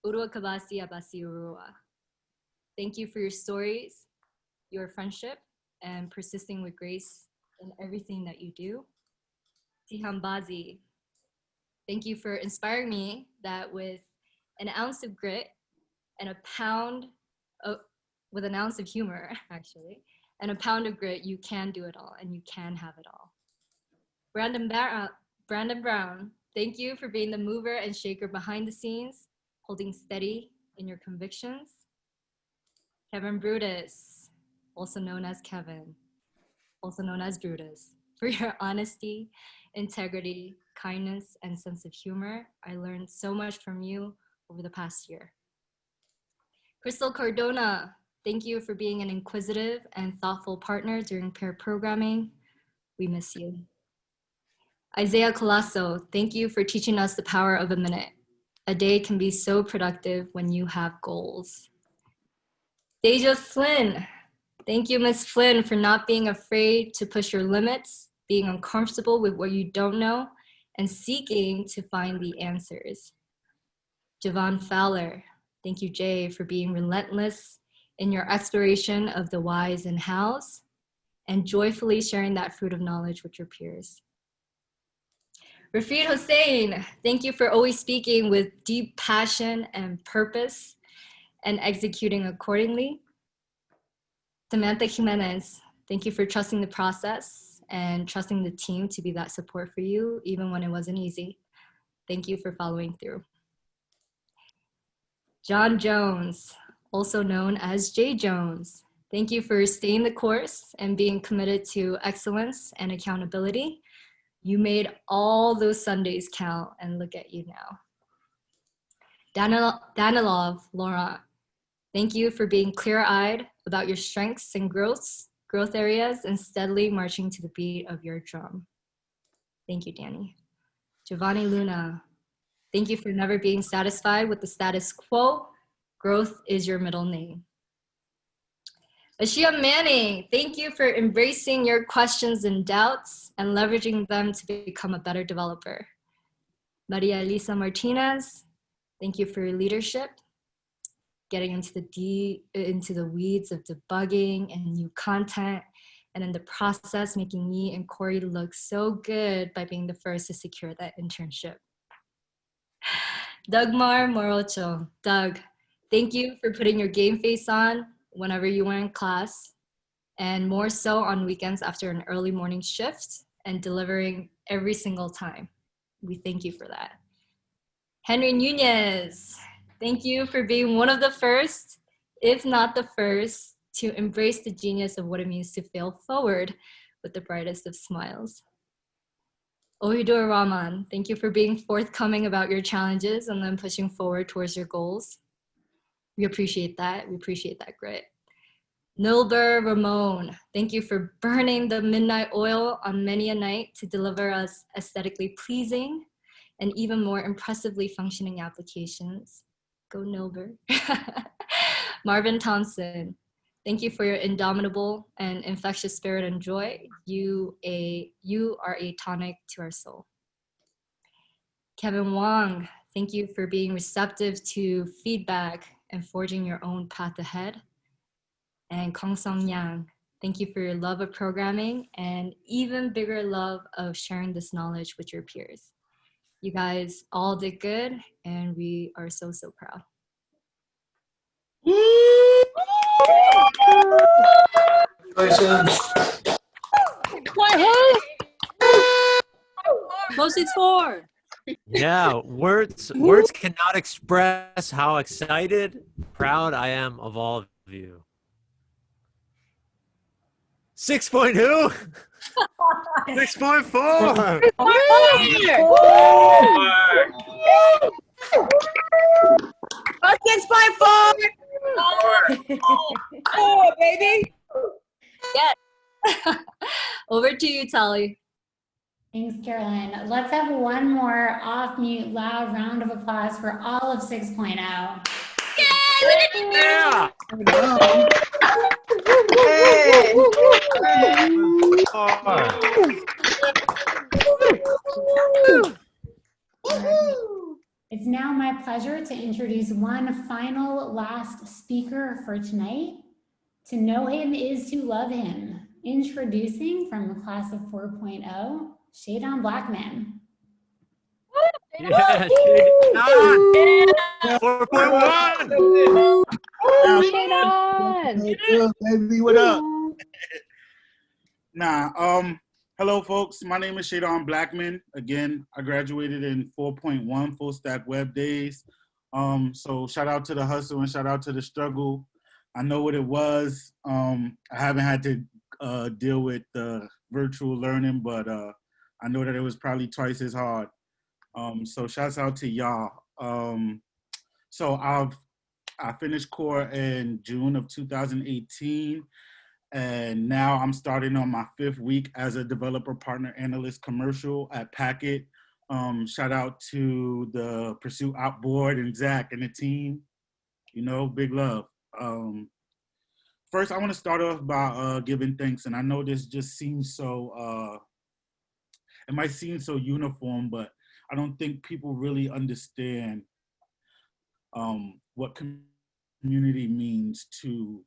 Urua Kabasi Abasi Urua. Thank you for your stories, your friendship, and persisting with grace in everything that you do. Tihambazi, thank you for inspiring me that with an ounce of grit and a pound of, with an ounce of humor, actually, and a pound of grit, you can do it all and you can have it all. Brandon Brown, thank you for being the mover and shaker behind the scenes, holding steady in your convictions. Kevin Brutus, also known as Kevin, also known as Brutus, for your honesty, integrity, kindness, and sense of humor. I learned so much from you over the past year. Crystal Cardona, thank you for being an inquisitive and thoughtful partner during pair programming. We miss you. Isaiah Colasso, thank you for teaching us the power of a minute. A day can be so productive when you have goals. Deja Flynn, thank you, Ms. Flynn, for not being afraid to push your limits, being uncomfortable with what you don't know, and seeking to find the answers. Javon Fowler, thank you, Jay, for being relentless in your exploration of the whys and hows, and joyfully sharing that fruit of knowledge with your peers. Rafid Hussein, thank you for always speaking with deep passion and purpose and executing accordingly. Samantha Jimenez, thank you for trusting the process and trusting the team to be that support for you, even when it wasn't easy. Thank you for following through. John Jones, also known as Jay Jones, thank you for staying the course and being committed to excellence and accountability. You made all those Sundays count, and look at you now. Danilov Laurent, thank you for being clear-eyed about your strengths and growth areas and steadily marching to the beat of your drum. Thank you, Danny. Giovanni Luna, thank you for never being satisfied with the status quo. Growth is your middle name. Ashia Manning, thank you for embracing your questions and doubts and leveraging them to become a better developer. Maria Elisa Martinez, thank you for your leadership, getting into the weeds of debugging and new content, and in the process, making me and Corey look so good by being the first to secure that internship. Dugmar Morocho, Doug, thank you for putting your game face on whenever you were in class, and more so on weekends after an early morning shift and delivering every single time. We thank you for that. Henry Nunez, thank you for being one of the first, if not the first, to embrace the genius of what it means to fail forward with the brightest of smiles. Ohidur Rahman, thank you for being forthcoming about your challenges and then pushing forward towards your goals. We appreciate that. We appreciate that grit. Nilbur Ramon, thank you for burning the midnight oil on many a night to deliver us aesthetically pleasing and even more impressively functioning applications. Go Nilbur. Marvin Thompson, thank you for your indomitable and infectious spirit and joy. You are a tonic to our soul. Kevin Wong, thank you for being receptive to feedback and forging your own path ahead. And Kong Song Yang, thank you for your love of programming and even bigger love of sharing this knowledge with your peers. You guys all did good, and we are so, so proud. Motion 4. Yeah, words cannot express how excited, proud I am of all of you. 6 point who? 6.4. Oh, 6.4. Oh, baby. Yes. Over to you, Tally. Thanks, Carolyn. Let's have one more off-mute, loud round of applause for all of 6.0. Yeah. It's now my pleasure to introduce one final last speaker for tonight. To know him is to love him. Introducing from the class of 4.0, Shadon Blackman. Yeah, 4.1. Baby, what up? Hello folks, my name is Shadon Blackman. Again, I graduated in 4.1 full stack web days. So shout out to the hustle and shout out to the struggle. I know what it was. I haven't had to deal with virtual learning, but I know that it was probably twice as hard. So shouts out to y'all. So I finished core in June of 2018. And now I'm starting on my 5th week as a developer partner analyst commercial at Packet. Shout out to the Pursuit Out board and Zach and the team. You know, big love. First, I want to start off by giving thanks. And I know this just seems so, it might seem so uniform, but I don't think people really understand what community means to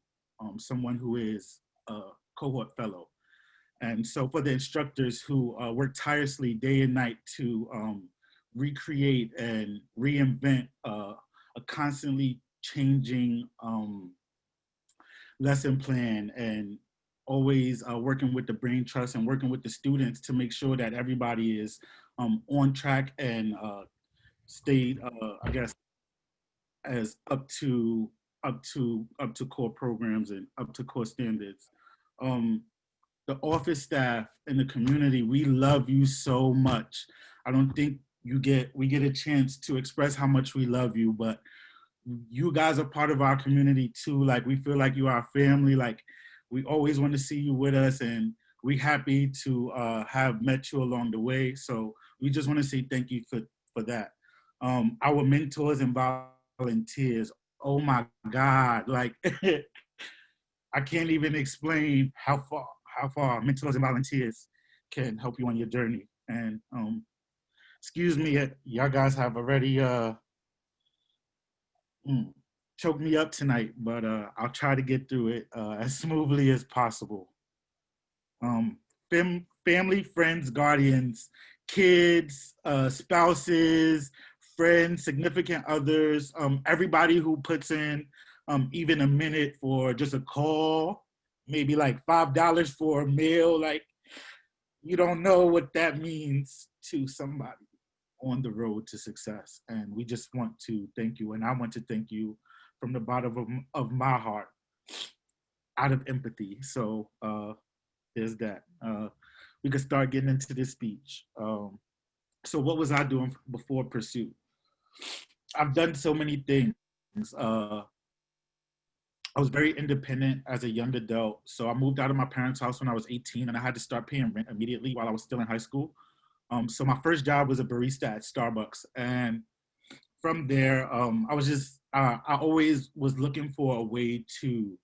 someone who is a cohort fellow. And so for the instructors who work tirelessly day and night to recreate and reinvent a constantly changing lesson plan and always working with the brain trust and working with the students to make sure that everybody is on track and stayed, I guess, as up to core programs and up to core standards. The office staff and the community, we love you so much. I don't think we get a chance to express how much we love you, but you guys are part of our community too. Like, we feel like you are our family. Like, we always want to see you with us, and we're happy to have met you along the way. So we just want to say thank you for that. Our mentors and volunteers, oh my God, like I can't even explain how far mentors and volunteers can help you on your journey. And excuse me, y'all guys have already choked me up tonight, but I'll try to get through it as smoothly as possible. Family, friends, guardians, kids, spouses, friends, significant others, everybody who puts in even a minute for just a call, maybe like $5 for a meal. Like, you don't know what that means to somebody on the road to success. And we just want to thank you. And I want to thank you from the bottom of my heart, out of empathy. So there's that. We could start getting into this speech. So what was I doing before Pursuit? I've done so many things. I was very independent as a young adult. So I moved out of my parents' house when I was 18, and I had to start paying rent immediately while I was still in high school. So my first job was a barista at Starbucks. And from there, I always was looking for a way to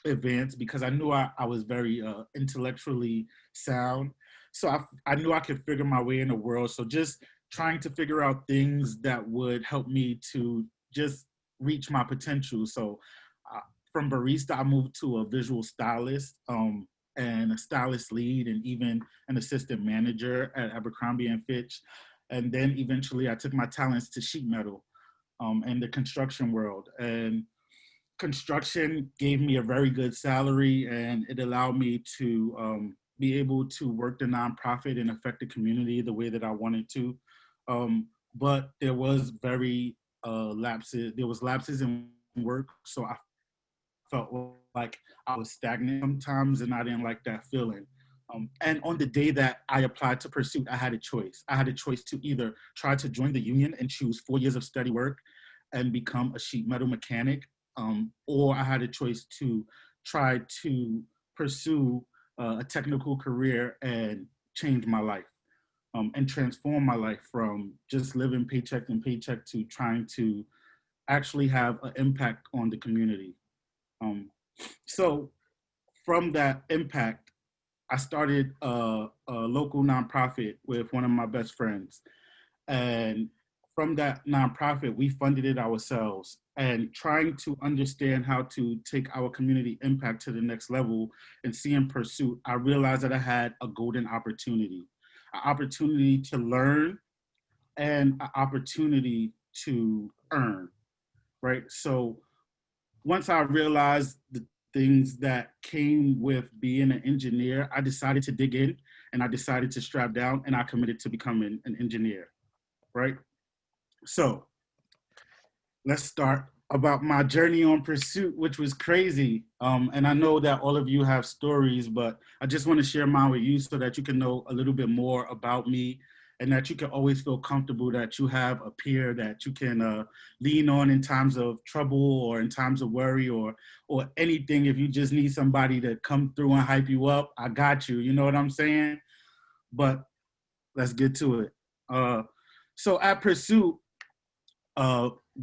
advance because I knew I was very intellectually sound. So I knew I could figure my way in the world. So just trying to figure out things that would help me to just reach my potential. So from barista, I moved to a visual stylist and a stylist lead and even an assistant manager at Abercrombie & Fitch. And then eventually I took my talents to sheet metal and the construction world. And construction gave me a very good salary, and it allowed me to be able to work the nonprofit and affect the community the way that I wanted to. But there was lapses in work. So I felt like I was stagnant sometimes, and I didn't like that feeling. And on the day that I applied to Pursuit, I had a choice. I had a choice to either try to join the union and choose 4 years of steady work and become a sheet metal mechanic, or I had a choice to try to pursue a technical career and change my life and transform my life from just living paycheck to paycheck to trying to actually have an impact on the community. So from that impact, I started a local nonprofit with one of my best friends. And from that nonprofit, we funded it ourselves and trying to understand how to take our community impact to the next level and see in pursuit, I realized that I had a golden opportunity, an opportunity to learn and an opportunity to earn, right? So once I realized the things that came with being an engineer, I decided to dig in and I decided to strap down and I committed to becoming an engineer, right? So let's start about my journey on Pursuit, which was crazy. And I know that all of you have stories, but I just want to share mine with you so that you can know a little bit more about me and that you can always feel comfortable that you have a peer that you can lean on in times of trouble or in times of worry or anything. If you just need somebody to come through and hype you up, I got you. You know what I'm saying? But let's get to it. So at Pursuit,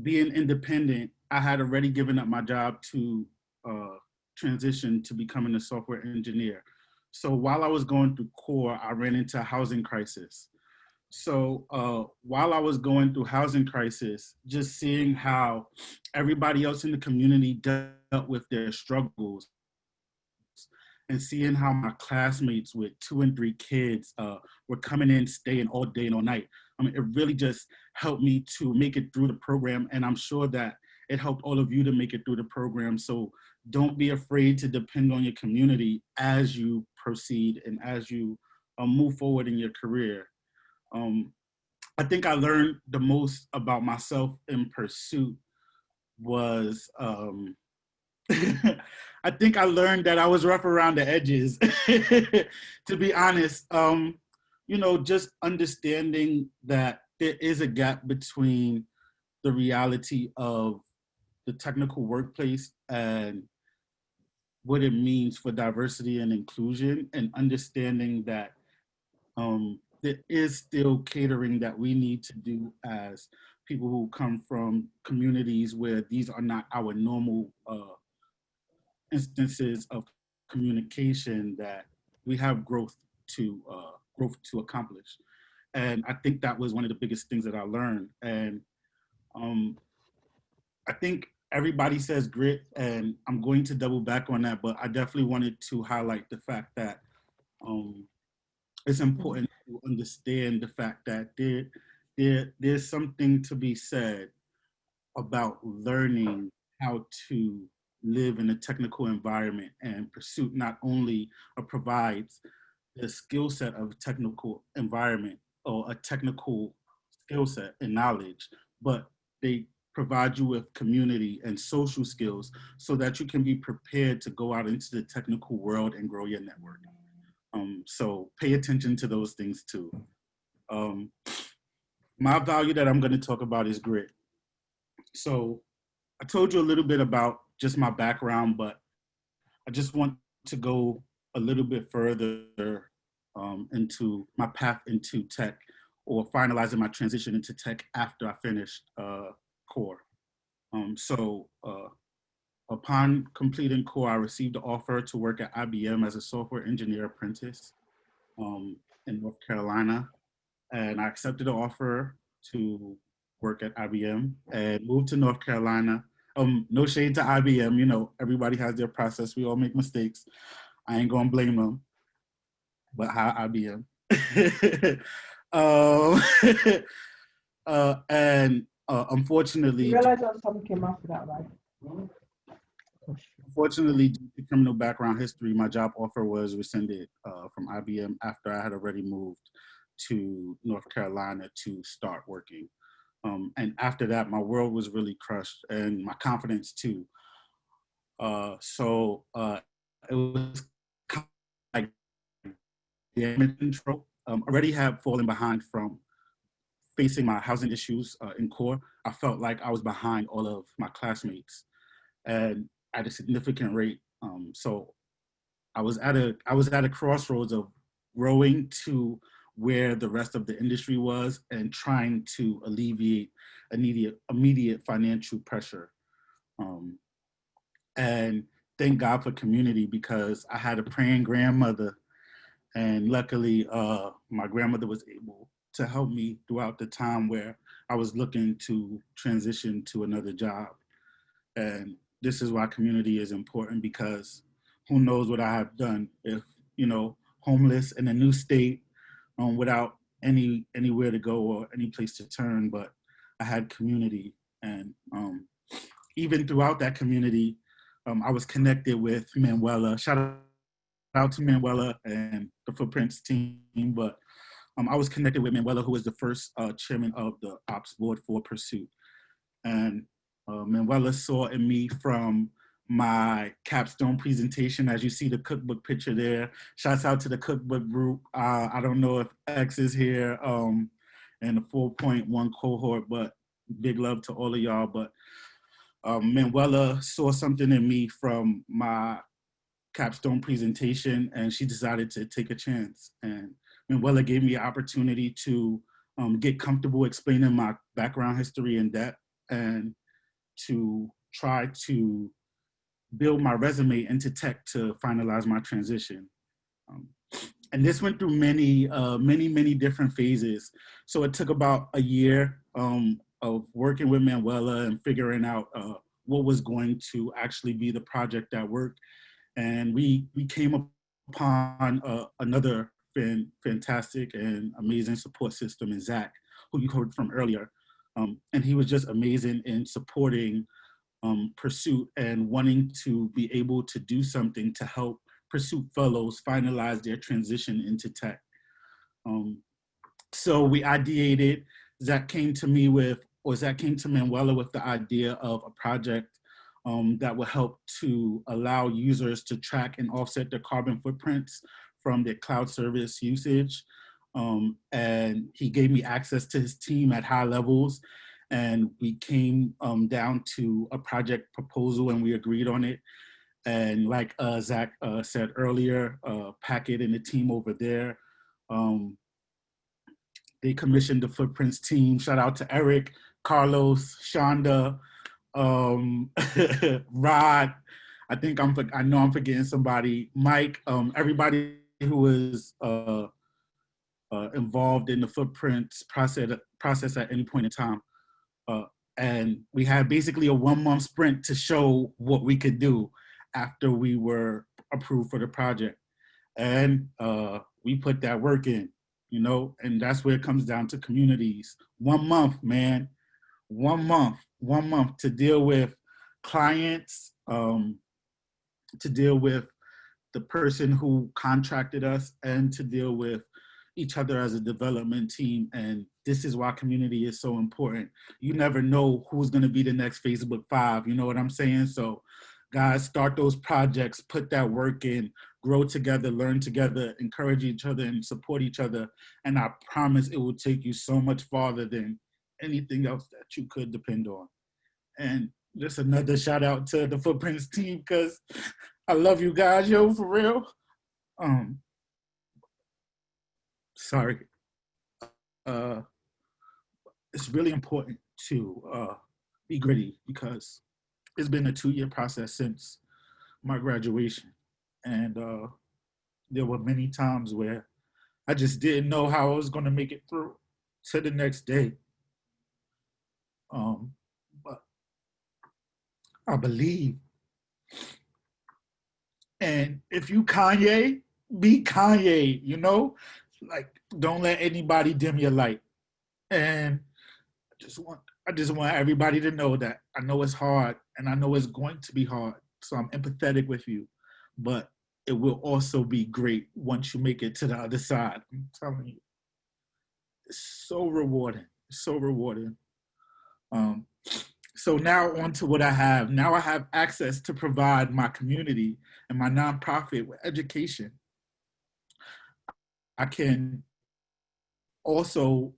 being independent, I had already given up my job to transition to becoming a software engineer. So while I was going through core, I ran into a housing crisis. So while I was going through housing crisis, just seeing how everybody else in the community dealt with their struggles and seeing how my classmates with 2 and 3 kids were coming in, staying all day and all night. I mean, it really just helped me to make it through the program. And I'm sure that it helped all of you to make it through the program. So don't be afraid to depend on your community as you proceed and as you move forward in your career. I think I learned the most about myself in Pursuit was, I think I learned that I was rough around the edges, to be honest. You know, just understanding that there is a gap between the reality of the technical workplace and what it means for diversity and inclusion, and understanding that there is still catering that we need to do as people who come from communities where these are not our normal instances of communication, that we have growth to accomplish. And I think that was one of the biggest things that I learned. And I think everybody says grit, and I'm going to double back on that, but I definitely wanted to highlight the fact that it's important to understand the fact that there's something to be said about learning how to live in a technical environment. And Pursuit not only provides the skill set of a technical environment or a technical skill set and knowledge, but they provide you with community and social skills so that you can be prepared to go out into the technical world and grow your network. So pay attention to those things too. My value that I'm going to talk about is grit. So I told you a little bit about just my background, but I just want to go a little bit further into my path into tech, or finalizing my transition into tech after I finished core. Upon completing core, I received an offer to work at IBM as a software engineer apprentice in North Carolina. And I accepted the offer to work at IBM and moved to North Carolina. No shade to IBM, you know, everybody has their process. We all make mistakes. I ain't gonna blame them, but hi IBM. Unfortunately, You realize that something came after that, right? Unfortunately, due to criminal background history, my job offer was rescinded from IBM after I had already moved to North Carolina to start working. And after that, my world was really crushed, and my confidence too. It was kind of like damage control. Already had fallen behind from facing my housing issues in core. I felt like I was behind all of my classmates and at a significant rate. So I was at a crossroads of growing to where the rest of the industry was and trying to alleviate immediate financial pressure. And thank God for community, because I had a praying grandmother, and luckily my grandmother was able to help me throughout the time where I was looking to transition to another job. And this is why community is important, because who knows what I have done if, homeless in a new state, without anywhere to go or any place to turn. But I had community, and even throughout that community, I was connected with Manuela. Shout out to Manuela and the Footprints team. But I was connected with Manuela, who was the first chairman of the ops board for Pursuit. And Manuela saw in me from my capstone presentation, as you see the cookbook picture there. Shouts out to the cookbook group. I don't know if X is here and the 4.1 cohort, but big love to all of y'all. But Manuela saw something in me from my capstone presentation, and she decided to take a chance. And Manuela gave me an opportunity to get comfortable explaining my background history in depth, and to try to build my resume into tech to finalize my transition. And this went through many different phases. So it took about a year of working with Manuela and figuring out what was going to actually be the project at work. And we came upon another fantastic and amazing support system in Zach, who you heard from earlier. And he was just amazing in supporting Pursuit and wanting to be able to do something to help Pursuit fellows finalize their transition into tech. So we ideated, Zach came to Manuela with the idea of a project that will help to allow users to track and offset their carbon footprints from their cloud service usage. And he gave me access to his team at high levels, and we came down to a project proposal, and we agreed on it. And like Zach said earlier, Packet and the team over there, they commissioned the Footprints team. Shout out to Eric, Carlos, Shonda, Rod. I know I'm forgetting somebody. Mike, everybody who was involved in the Footprints process at any point in time. And we had basically a 1-month sprint to show what we could do after we were approved for the project. And we put that work in, and that's where it comes down to communities. 1 month, man, 1 month to deal with clients, to deal with the person who contracted us, and to deal with each other as a development team. And this is why community is so important. You never know who's going to be the next Facebook 5, you know what I'm saying? So guys, start those projects, put that work in, grow together, learn together, encourage each other, and support each other. And I promise it will take you so much farther than anything else that you could depend on. And just another shout out to the Footprints team, because I love you guys, yo, for real. Sorry. It's really important to be gritty, because it's been a 2-year process since my graduation. And there were many times where I just didn't know how I was going to make it through to the next day. But I believe. And if you Kanye, be Kanye, like, don't let anybody dim your light. And I just want everybody to know that I know it's hard, and I know it's going to be hard. So I'm empathetic with you, but it will also be great once you make it to the other side. I'm telling you, it's so rewarding, so rewarding. So now on to what I have. Now I have access to provide my community and my nonprofit with education. I can also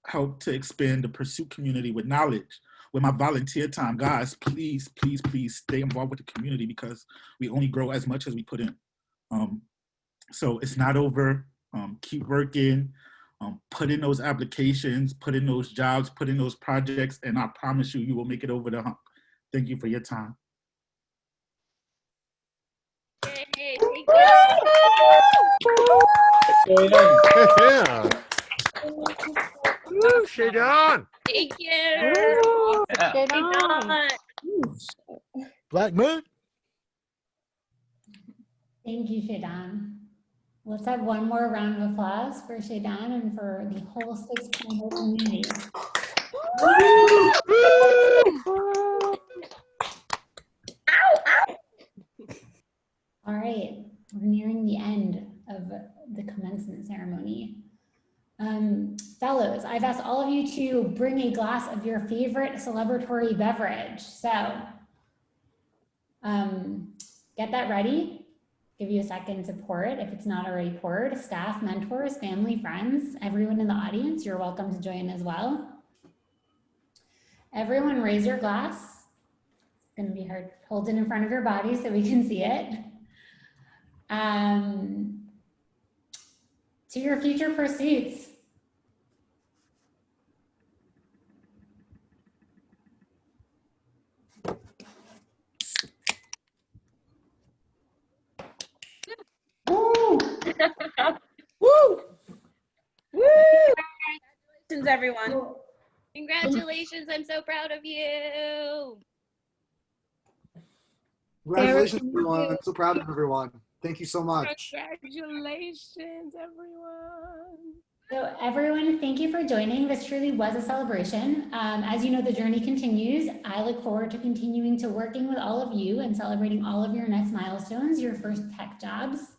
help to expand the Pursuit community with knowledge, with my volunteer time. Guys, please, please, please stay involved with the community, because we only grow as much as we put in. So it's not over. Keep working, put in those applications, put in those jobs, put in those projects, and I promise you, you will make it over the hump. Thank you for your time. Yeah. Woo, Shadon. Thank you. Yeah. Black Moon. Thank you, Shadon. Let's have one more round of applause for Shadon and for the whole 6.0 community. All right, we're nearing the end of the commencement ceremony. Fellows, I've asked all of you to bring a glass of your favorite celebratory beverage. So get that ready. Give you a second to pour it if it's not already poured. Staff, mentors, family, friends, everyone in the audience, you're welcome to join as well. Everyone raise your glass. It's gonna be hard. Hold it in front of your body so we can see it. To your future pursuits. Woo! Woo! Woo! Congratulations, everyone. Congratulations, I'm so proud of you. Congratulations, everyone. I'm so proud of everyone. Thank you so much. Congratulations, everyone. So everyone, thank you for joining. This truly was a celebration. As you know, the journey continues. I look forward to continuing to working with all of you and celebrating all of your next milestones, your first tech jobs.